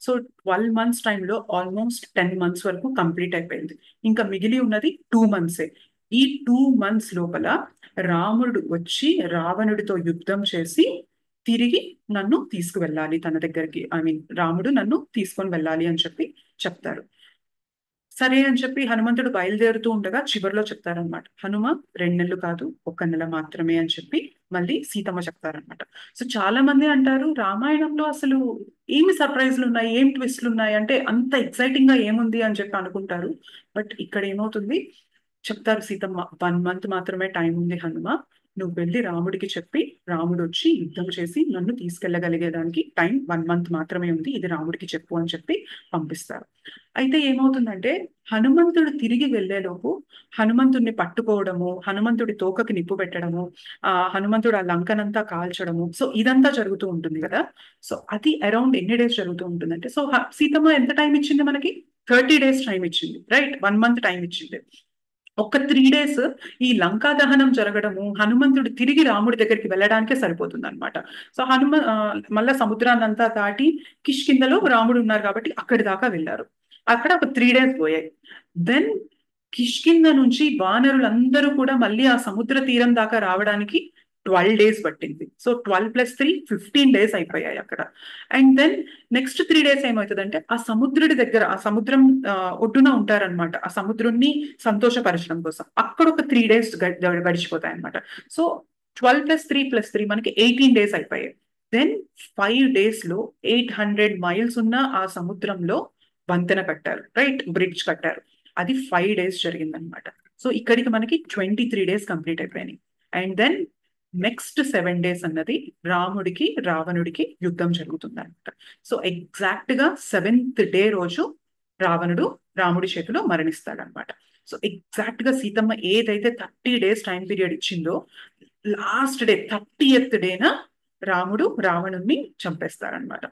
సో 12 months టైంలో ఆల్మోస్ట్ 10 months వరకు కంప్లీట్ అయిపోయింది. ఇంకా మిగిలి ఉన్నది 2 months. ఈ 2 months లోపల రాముడు వచ్చి రావణుడితో యుద్ధం చేసి తిరిగి నన్ను తీసుకువెళ్ళాలి తన దగ్గరికి, ఐ మీన్ రాముడు నన్ను తీసుకొని వెళ్ళాలి అని చెప్పి చెప్తారు. సరే అని చెప్పి హనుమంతుడు బయలుదేరుతూ ఉండగా చివరిలో చెప్తారనమాట, హనుమ 2 నెలలు కాదు 1 నెల మాత్రమే అని చెప్పి మళ్ళీ సీతమ్మ చెప్తారనమాట. సో చాలా మంది అంటారు రామాయణంలో అసలు ఏమి సర్ప్రైజ్లు ఉన్నాయి, ఏం ట్విస్ట్లు ఉన్నాయి, అంటే అంత ఎక్సైటింగ్ గా ఏముంది అని చెప్పి అనుకుంటారు. బట్ ఇక్కడ ఏమవుతుంది, చెప్తారు సీతమ్మ 1 month మాత్రమే టైం ఉంది హనుమ, నువ్వు వెళ్ళి రాముడికి చెప్పి రాముడు వచ్చి యుద్ధం చేసి నన్ను తీసుకెళ్లగలిగేదానికి టైం 1 month మాత్రమే ఉంది, ఇది రాముడికి చెప్పు అని చెప్పి పంపిస్తారు. అయితే ఏమవుతుందంటే హనుమంతుడు తిరిగి వెళ్లేలోపు హనుమంతుడిని పట్టుకోవడము, హనుమంతుడి తోకకి నిప్పు పెట్టడము, హనుమంతుడు ఆ లంకనంతా కాల్చడము, సో ఇదంతా జరుగుతూ ఉంటుంది కదా. సో అది అరౌండ్ ఎన్ని డేస్ జరుగుతూ ఉంటుందంటే, సో సీతమ్మ ఎంత టైం ఇచ్చింది మనకి, 30 days టైం ఇచ్చింది, రైట్, 1 month టైం ఇచ్చింది. ఒక 3 days ఈ లంకా దహనం జరగడము, హనుమంతుడు తిరిగి రాముడి దగ్గరికి వెళ్ళడానికే సరిపోతుంది అనమాట. సో మళ్ళా సముద్రాన్నంతా దాటి కిష్కింధలో రాముడు ఉన్నారు కాబట్టి అక్కడి దాకా వెళ్ళారు. అక్కడ ఒక 3 days పోయాయి. దెన్ కిష్కింధ నుంచి వానరులందరూ కూడా మళ్ళీ ఆ సముద్ర తీరం దాకా రావడానికి 12 days పట్టింది. సో 12 + 3 15 days అయిపోయాయి అక్కడ. అండ్ దెన్ నెక్స్ట్ 3 days ఏమవుతుందంటే ఆ సముద్రుడి దగ్గర, ఆ సముద్రం ఒడ్డున ఉంటారనమాట, ఆ సముద్రుణ్ణి సంతోషపరచడం కోసం అక్కడ ఒక 3 days గడిచిపోతాయి అనమాట. సో 12 + 3 + 3 మనకి 18 days అయిపోయాయి. దెన్ 5 days లో 800 miles ఉన్న ఆ సముద్రంలో వంతెన కట్టారు, రైట్, బ్రిడ్జ్ కట్టారు. అది 5 days జరిగిందనమాట. సో ఇక్కడికి మనకి 23 days కంప్లీట్ అయిపోయినాయి. అండ్ దెన్ నెక్స్ట్ 7 days అన్నది రాముడికి రావణుడికి యుద్ధం జరుగుతుంది అనమాట. సో ఎగ్జాక్ట్ గా 7th day రోజు రావణుడు రాముడి చేతిలో మరణిస్తాడనమాట. సో ఎగ్జాక్ట్ గా సీతమ్మ ఏదైతే 30 days టైం పీరియడ్ ఇచ్చిందో లాస్ట్ డే 30th డేన రాముడు రావణుణ్ణి చంపేస్తారనమాట.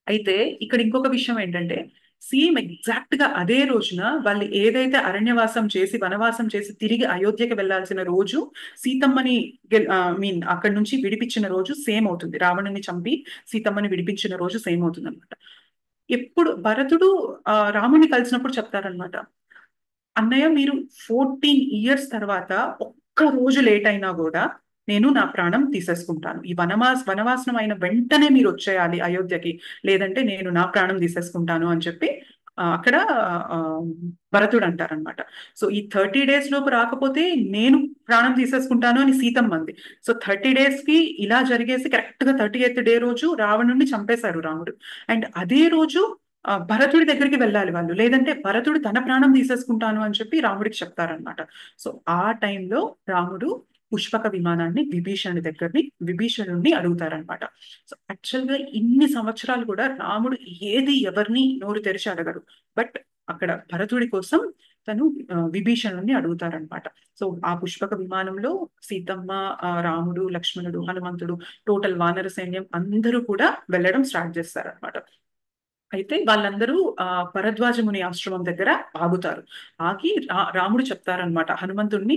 అయితే ఇక్కడ ఇంకొక విషయం ఏంటంటే, సేమ్ ఎగ్జాక్ట్ గా అదే రోజున వాళ్ళు ఏదైతే అరణ్యవాసం చేసి వనవాసం చేసి తిరిగి అయోధ్యకి వెళ్లాల్సిన రోజు, సీతమ్మని మీన్ అక్కడి నుంచి విడిపించిన రోజు సేమ్ అవుతుంది. రావణుని చంపి సీతమ్మని విడిపించిన రోజు సేమ్ అవుతుంది అనమాట. ఎప్పుడు భరతుడు రాముని కలిసినప్పుడు చెప్తారనమాట, అన్నయ్య మీరు 14 years తర్వాత ఒక్క రోజు లేట్ అయినా కూడా నేను నా ప్రాణం తీసేసుకుంటాను, ఈ వనవాసనం అయిన వెంటనే మీరు వచ్చేయాలి అయోధ్యకి, లేదంటే నేను నా ప్రాణం తీసేసుకుంటాను అని చెప్పి అక్కడ ఆ, భరతుడు అంటారనమాట. సో ఈ 30 days లోపు రాకపోతే నేను ప్రాణం తీసేసుకుంటాను అని సీతమ్మ అంది. సో 30 days కి ఇలా జరిగేసి కరెక్ట్ గా 30th day రోజు రావణుడిని చంపేశారు రాముడు. అండ్ అదే రోజు భరతుడి దగ్గరికి వెళ్ళాలి వాళ్ళు, లేదంటే భరతుడు తన ప్రాణం తీసేసుకుంటాను అని చెప్పి రాముడికి చెప్తారనమాట. సో ఆ టైంలో రాముడు పుష్పక విమానాన్ని విభీషణుడిని అడుగుతారనమాట. సో యాక్చువల్ గా ఇన్ని సంవత్సరాలు కూడా రాముడు ఏది ఎవరిని నోరు తెరిచి అడగరు. బట్ అక్కడ భరతుడి కోసం తను విభీషణుడిని అడుగుతారనమాట. సో ఆ పుష్పక విమానంలో సీతమ్మ, రాముడు, లక్ష్మణుడు, హనుమంతుడు, టోటల్ వానర సైన్యం అందరూ కూడా వెళ్ళడం స్టార్ట్ చేస్తారనమాట. అయితే వాళ్ళందరూ భరద్వాజ ముని ఆశ్రమం దగ్గర ఆగుతారు. ఆగి రాముడు చెప్తారనమాట హనుమంతుడిని,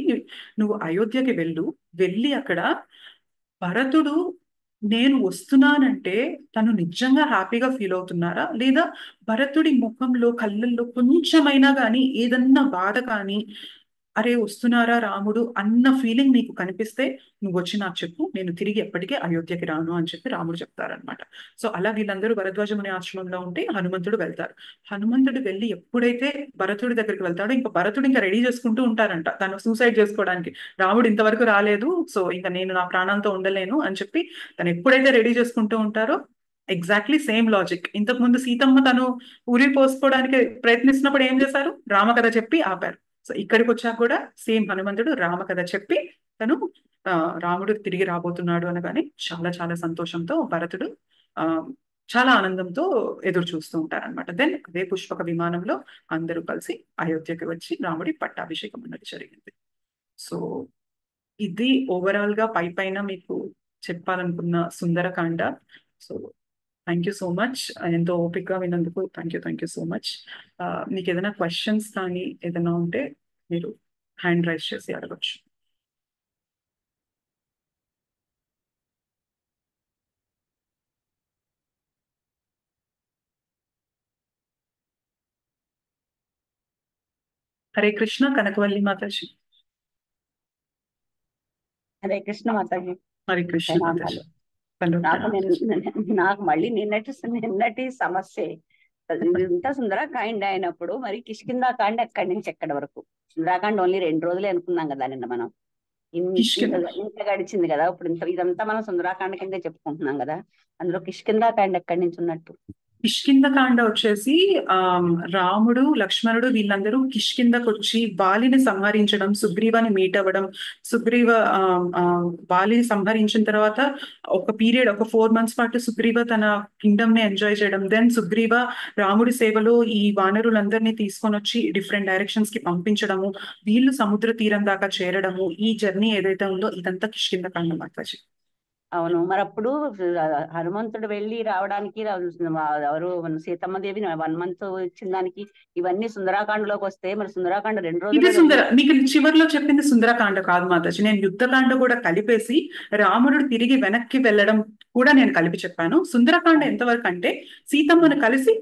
నువ్వు అయోధ్యకి వెళ్ళి అక్కడ భరతుడు నేను వస్తున్నానంటే తను నిజంగా హ్యాపీగా ఫీల్ అవుతున్నారా, లేదా భరతుడి ముఖంలో కళ్ళల్లో కొంచెమైనా కానీ ఏదన్నా బాధ కానీ, అరే వస్తున్నారా రాముడు అన్న ఫీలింగ్ నీకు కనిపిస్తే నువ్వు వచ్చి నాకు చెప్పు, నేను తిరిగి ఎప్పటికీ అయోధ్యకి రాను అని చెప్పి రాముడు చెప్తారనమాట. సో అలా వీళ్ళందరూ భరద్వాజ ముని ఆశ్రమంలో ఉంటే హనుమంతుడు వెళ్తారు. హనుమంతుడు వెళ్ళి ఎప్పుడైతే భరతుడి దగ్గరికి వెళ్తాడో ఇంకా భరతుడు ఇంకా రెడీ చేసుకుంటూ ఉంటారంట తను సూసైడ్ చేసుకోవడానికి, రాముడు ఇంతవరకు రాలేదు, సో ఇంకా నేను నా ప్రాణంతో ఉండలేను అని చెప్పి తను ఎప్పుడైతే రెడీ చేసుకుంటూ ఉంటారో ఎగ్జాక్ట్లీ సేమ్ లాజిక్. ఇంతకు ముందు సీతమ్మ తను ఉరి పోసుకోవడానికి ప్రయత్నిస్తున్నప్పుడు ఏం చేశారు, రామకథ చెప్పి ఆపారు. సో ఇక్కడికి వచ్చాక కూడా సేమ్ హనుమంతుడు రామకథ చెప్పి తను రాముడు తిరిగి రాబోతున్నాడు అనగానే చాలా చాలా సంతోషంతో భరతుడు ఆ చాలా ఆనందంతో ఎదురు చూస్తూ ఉంటారనమాట. దెన్ అదే పుష్పక విమానంలో అందరూ కలిసి అయోధ్యకి వచ్చి రాముడి పట్టాభిషేకం అన్నది జరిగింది. సో ఇది ఓవరాల్ గా పైన మీకు చెప్పాలనుకున్న Sundarakanda. So thank you so much. ఎంతో ఓపికగా విన్నందుకు థ్యాంక్ యూ సో మచ్. మీకు ఏదైనా క్వశ్చన్స్ కానీ ఏదైనా ఉంటే మీరు హ్యాండ్ రైజ్ చేసి అడగచ్చు. హరే కృష్ణ కనకవల్లి మాతాజీ. హరే కృష్ణ మాతాజీ. హరే కృష్ణ మాతాజీ. ప్రణామాలు. నాకు మళ్ళీ నిన్నటి సమస్య ఇంత సుందరకాండ అయినప్పుడు మరి కిష్కిందాకాండ ఎక్కడి నుంచి ఎక్కడి వరకు? సుందరకాండ ఓన్లీ 2 రోజులే అనుకున్నాం కదా నిన్న మనం. ఇంత గడిచింది కదా, ఇప్పుడు ఇదంతా మనం సుందరకాండ కిందే చెప్పుకుంటున్నాం కదా. అందులో కిష్కిందాకాండ ఎక్కడి నుంచి ఉన్నట్టు? కిష్కిందకాండ వచ్చేసి రాముడు లక్ష్మణుడు వీళ్ళందరూ కిష్కిందకు వచ్చి బాలిని సంహరించడం, సుగ్రీవాని మీట్ అవ్వడం, సుగ్రీవ బాలిని సంహరించిన తర్వాత ఒక పీరియడ్, ఒక 4 months పాటు సుగ్రీవ తన కింగ్డమ్ ని ఎంజాయ్ చేయడం, దెన్ సుగ్రీవ రాముడి సేవలో ఈ వానరులందరినీ తీసుకొని వచ్చి డిఫరెంట్ డైరెక్షన్స్ కి పంపించడము, వీళ్ళు సముద్ర తీరం దాకా చేరడము, ఈ జర్నీ ఏదైతే ఉందో ఇదంతా కిష్కిందకాండ మాతాజీ. అవును, మరి అప్పుడు హనుమంతుడు వెళ్ళి రావడానికి ఎవరు సీతమ్మ దేవిని 1 month ఇచ్చిన దానికి ఇవన్నీ సుందరాకాండలోకి వస్తే మరి సుందరాకాండ 2 రోజులు. మీకు చివరిలో చెప్పింది సుందరకాండ కాదు మాతాజీ, నేను యుద్ధకాండ కూడా కలిపేసి రాముడు తిరిగి వెనక్కి వెళ్ళడం కూడా నేను కలిపి చెప్పాను. సుందరకాండ ఎంతవరకు అంటే సీతమ్మను కలిసి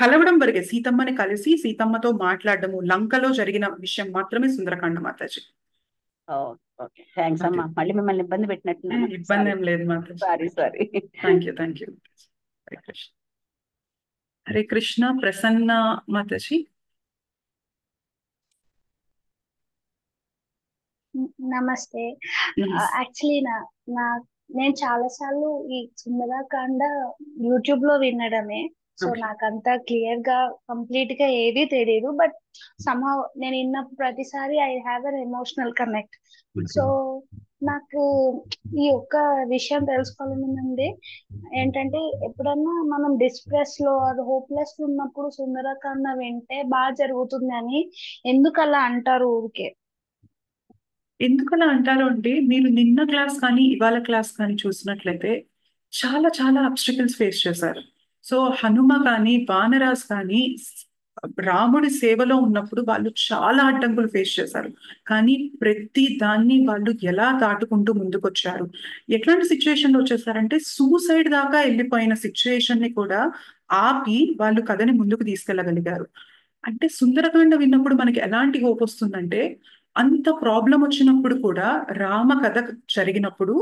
కలవడం వరకే, సీతమ్మని కలిసి సీతమ్మతో మాట్లాడడము, లంకలో జరిగిన విషయం మాత్రమే సుందరకాండ మాతాజీ. ఓకే, థ్యాంక్స్ అమ్మా. మళ్ళీ మిమ్మల్ని ఇబ్బంది పెట్టినట్టున్నాను. ఇబ్బంది ఏం లేదు Mataji. Sorry. Thank you. Hare Krishna. Hare Krishna Prasanna Mataji. నమస్తే. యాక్చువల్లీ నేను చాలా సార్లు ఈ సుందరకాండ యూట్యూబ్ లో వినడమే, సో నాకంతా క్లియర్ గా కంప్లీట్ గా ఏది తెలియదు. బట్ సమ్హౌ నేను విన్న ప్రతిసారి I have an emotional connect. So నాకు ఈ ఒక్క విషయం తెలుసుకోవాలనుంది ఏంటంటే, ఎప్పుడన్నా మనం డిస్ట్రెస్ లో అది హోప్లెస్ ఉన్నప్పుడు సుందరకాండ వింటే బాగా జరుగుతుంది అని ఎందుకు అలా అంటారు ఊరికే? ఎందుకలా అంటారు అంటే, మీరు నిన్న క్లాస్ కానీ ఇవాళ క్లాస్ కానీ చూసినట్లయితే చాలా చాలా అబ్స్టికల్స్ ఫేస్ చేశారు. సో హనుమ కానీ వానరాస్ కానీ రాముడి సేవలో ఉన్నప్పుడు వాళ్ళు చాలా అడ్డంకులు ఫేస్ చేశారు. కానీ ప్రతి దాన్ని వాళ్ళు ఎలా దాటుకుంటూ ముందుకొచ్చారు, ఎట్లాంటి సిచ్యువేషన్లో వచ్చేసారంటే సూసైడ్ దాకా వెళ్ళిపోయిన సిచ్యువేషన్ ని కూడా ఆపి వాళ్ళు కథని ముందుకు తీసుకెళ్ళగలిగారు. అంటే సుందరకాండ విన్నప్పుడు మనకి ఎలాంటి హోప్ వస్తుందంటే, అంత ప్రాబ్లం వచ్చినప్పుడు కూడా రామ కథ జరిగినప్పుడు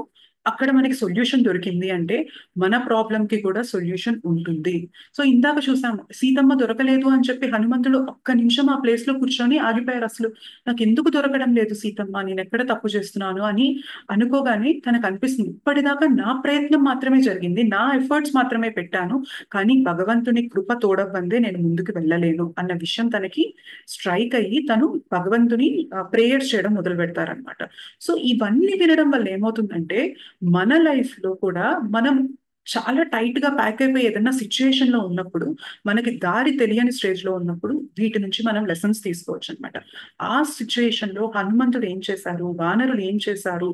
అక్కడ మనకి సొల్యూషన్ దొరికింది అంటే మన ప్రాబ్లం కి కూడా సొల్యూషన్ ఉంటుంది. సో ఇందాక చూసాము, సీతమ్మ దొరకలేదు అని చెప్పి హనుమంతుడు ఒక్క నిమిషం ఆ ప్లేస్ లో కూర్చొని ఆగిపోయారు. అసలు నాకు ఎందుకు దొరకడం లేదు సీతమ్మ, నేను ఎక్కడ తప్పు చేస్తున్నాను అని అనుకోగానే తనకు అనిపిస్తుంది, ఇప్పటిదాకా నా ప్రయత్నం మాత్రమే జరిగింది, నా ఎఫర్ట్స్ మాత్రమే పెట్టాను, కానీ భగవంతుని కృప తోడవ్వందే నేను ముందుకు వెళ్ళలేను అన్న విషయం తనకి స్ట్రైక్ అయ్యి తను భగవంతుని ప్రేయర్స్ చేయడం మొదలు పెడతారనమాట. సో ఇవన్నీ వినడం వల్ల ఏమవుతుందంటే, మన లైఫ్ లో కూడా మనం చాలా టైట్ గా ప్యాక్ అయిపోయి ఏదైనా సిచ్యుయేషన్ లో ఉన్నప్పుడు, మనకి దారి తెలియని స్టేజ్ లో ఉన్నప్పుడు వీటి నుంచి మనం లెసన్స్ తీసుకోవచ్చు అనమాట. ఆ సిచ్యుయేషన్ లో హనుమంతుడు ఏం చేశారు, వానరులు ఏం చేశారు,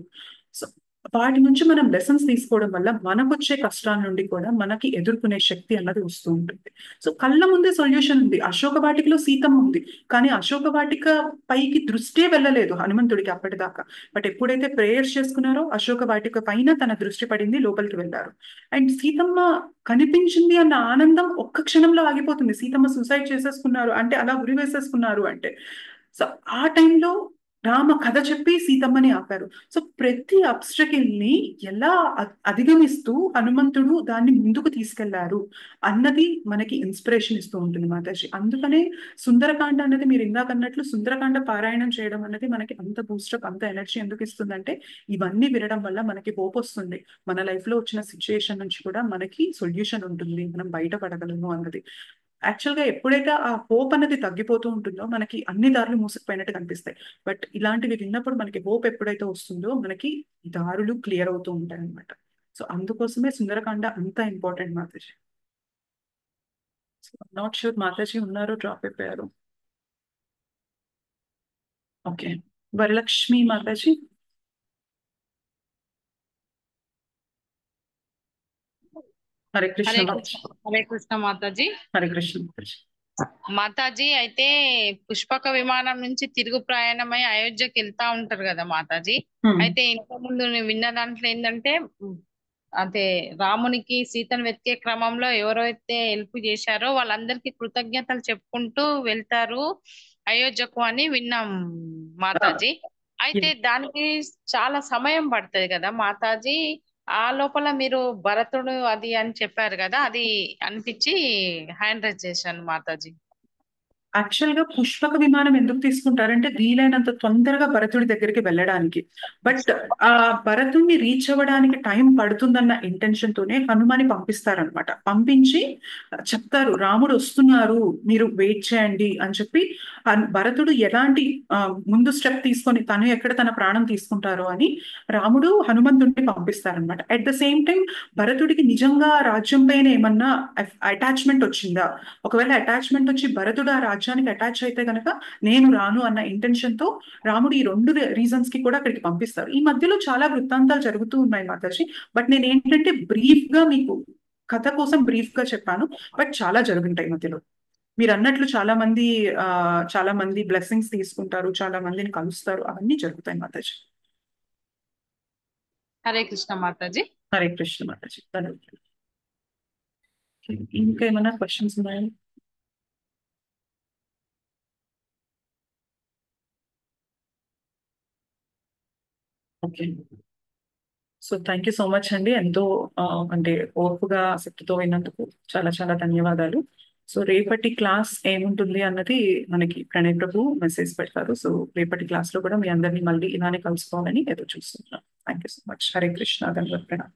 సో వాటి నుంచి మనం లెసన్స్ తీసుకోవడం వల్ల మనకొచ్చే కష్టాల నుండి కూడా మనకి ఎదుర్కొనే శక్తి అన్నది వస్తూ ఉంటుంది. సో కళ్ళ ముందే సొల్యూషన్ ఉంది. అశోక వాటికలో సీతమ్మ ఉంది, కానీ అశోక వాటిక పైకి దృష్టే వెళ్ళలేదు హనుమంతుడికి అప్పటిదాకా. బట్ ఎప్పుడైతే ప్రేయర్స్ చేసుకున్నారో అశోక వాటిక పైన తన దృష్టి పడింది, లోపలికి వెళ్ళారు. అండ్ సీతమ్మ కనిపించింది అన్న ఆనందం ఒక్క క్షణంలో ఆగిపోతుంది. సీతమ్మ సూసైడ్ చేసేసుకున్నారు అంటే, అలా ఉరి వేసేసుకున్నారు అంటే, సో ఆ టైంలో రామ కథ చెప్పి సీతమ్మని ఆపారు. సో ప్రతి అబ్స్ట్రకిల్ ని ఎలా అధిగమిస్తూ హనుమంతుడు దాన్ని ముందుకు తీసుకెళ్లారు అన్నది మనకి ఇన్స్పిరేషన్ ఇస్తూ ఉంటుంది మాతాజీ. అందుకనే సుందరకాండ అన్నది, మీరు ఇందాక అన్నట్లు సుందరకాండ పారాయణం చేయడం అన్నది మనకి అంత బూస్టప్, అంత ఎనర్జీ ఎందుకు ఇస్తుందంటే, ఇవన్నీ వినడం వల్ల మనకి హోప్ వస్తుంది. మన లైఫ్ లో వచ్చిన సిచ్యుయేషన్ నుంచి కూడా మనకి సొల్యూషన్ ఉంటుంది, మనం బయటపడగలము అన్నది. యాక్చువల్ గా ఎప్పుడైతే ఆ హోప్ అనేది తగ్గిపోతూ ఉంటుందో మనకి అన్ని దారులు మూసుకుపోయినట్టు కనిపిస్తాయి. బట్ ఇలాంటివి విన్నప్పుడు మనకి హోప్ ఎప్పుడైతే వస్తుందో మనకి దారులు క్లియర్ అవుతూ ఉంటాయి అనమాట. సో అందుకోసమే సుందరకాండ అంత important Mataji. Not sure Mataji ఉన్నారు, డ్రాప్ అయిపోయారు. ఓకే, వరలక్ష్మి మాతాజీ. హరే కృష్ణ హరే మాతాజీ. కృష్ణ హరే కృష్ణ మాతాజీ. హరే కృష్ణ మాతాజీ. మాతాజీ అయితే పుష్పక విమానం నుంచి తిరుగు ప్రయాణమై అయోధ్యకి వెళ్తా ఉంటారు కదా మాతాజీ. అయితే ఇంత ముందు నేను విన్న దాంట్లో ఏంటంటే అంటే రామునికి సీతను వెతికే క్రమంలో ఎవరైతే హెల్ప్ చేశారో వాళ్ళందరికీ కృతజ్ఞతలు చెప్పుకుంటూ వెళ్తారు అయోధ్యకు అని విన్నాం మాతాజీ. అయితే దానికి చాలా సమయం పడుతుంది కదా మాతాజీ. ఆ లోపల మీరు భరతుడు అది అని చెప్పారు కదా, అది అనిపించి హ్యాండ్ రైజ్ చేశాను మాతాజీ. యాక్చువల్ గా పుష్పక విమానం ఎందుకు తీసుకుంటారంటే వీలైనంత తొందరగా భరతుడి దగ్గరికి వెళ్ళడానికి. బట్ ఆ భరతుడిని రీచ్ అవ్వడానికి టైం పడుతుందన్న ఇంటెన్షన్ తోనే హనుమాని పంపిస్తారనమాట. పంపించి చెప్తారు రాముడు వస్తున్నారు, మీరు వెయిట్ చేయండి అని చెప్పి. భరతుడు ఎలాంటి ముందు స్టెప్ తీసుకొని తను ఎక్కడ తన ప్రాణం తీసుకుంటారో అని రాముడు హనుమంతుడిని పంపిస్తారనమాట. అట్ ద సేమ్ టైం భరతుడికి నిజంగా రాజ్యం పైన ఏమన్నా అటాచ్మెంట్ వచ్చిందా, ఒకవేళ అటాచ్మెంట్ వచ్చి భరతుడు ఆ రాజ్యానికి అటాచ్ అయితే గనక నేను రాను అన్న ఇంటెన్షన్ తో రాముడు ఈ 2 రీజన్స్ కి కూడా అక్కడికి పంపిస్తారు. ఈ మధ్యలో చాలా వృత్తాంతాలు జరుగుతూ ఉన్నాయి మాతాజీ. బట్ నేను ఏంటంటే బ్రీఫ్ గా మీకు కథ కోసం బ్రీఫ్ గా చెప్పాను. బట్ చాలా జరుగుంటాయి మధ్యలో. మీరు అన్నట్లు చాలా మంది బ్లెస్సింగ్స్ తీసుకుంటారు, చాలా మందిని కలుస్తారు, అవన్నీ జరుగుతాయి మాతాజీ. హరే కృష్ణ మాతాజీ. హరే కృష్ణ మాతాజీ. ధన్యవాదాలు. ఇంకా ఏమైనా క్వశ్చన్స్ ఉన్నాయా? Okay. So thank you so much అండి. ఎంతో అంటే ఓర్పుగా ఆసక్తితో విన్నందుకు చాలా చాలా ధన్యవాదాలు. సో రేపటి క్లాస్ ఏముంటుంది అన్నది మనకి ప్రణయ్ ప్రభు మెసేజ్ పెడతారు. సో రేపటి క్లాస్ లో కూడా మీ అందరినీ మళ్ళీ ఇలానే కలుసుకోవాలని ఎదురు చూస్తున్నాను. Thank you so much. Hare Krishna. ధన్యవాదాలు.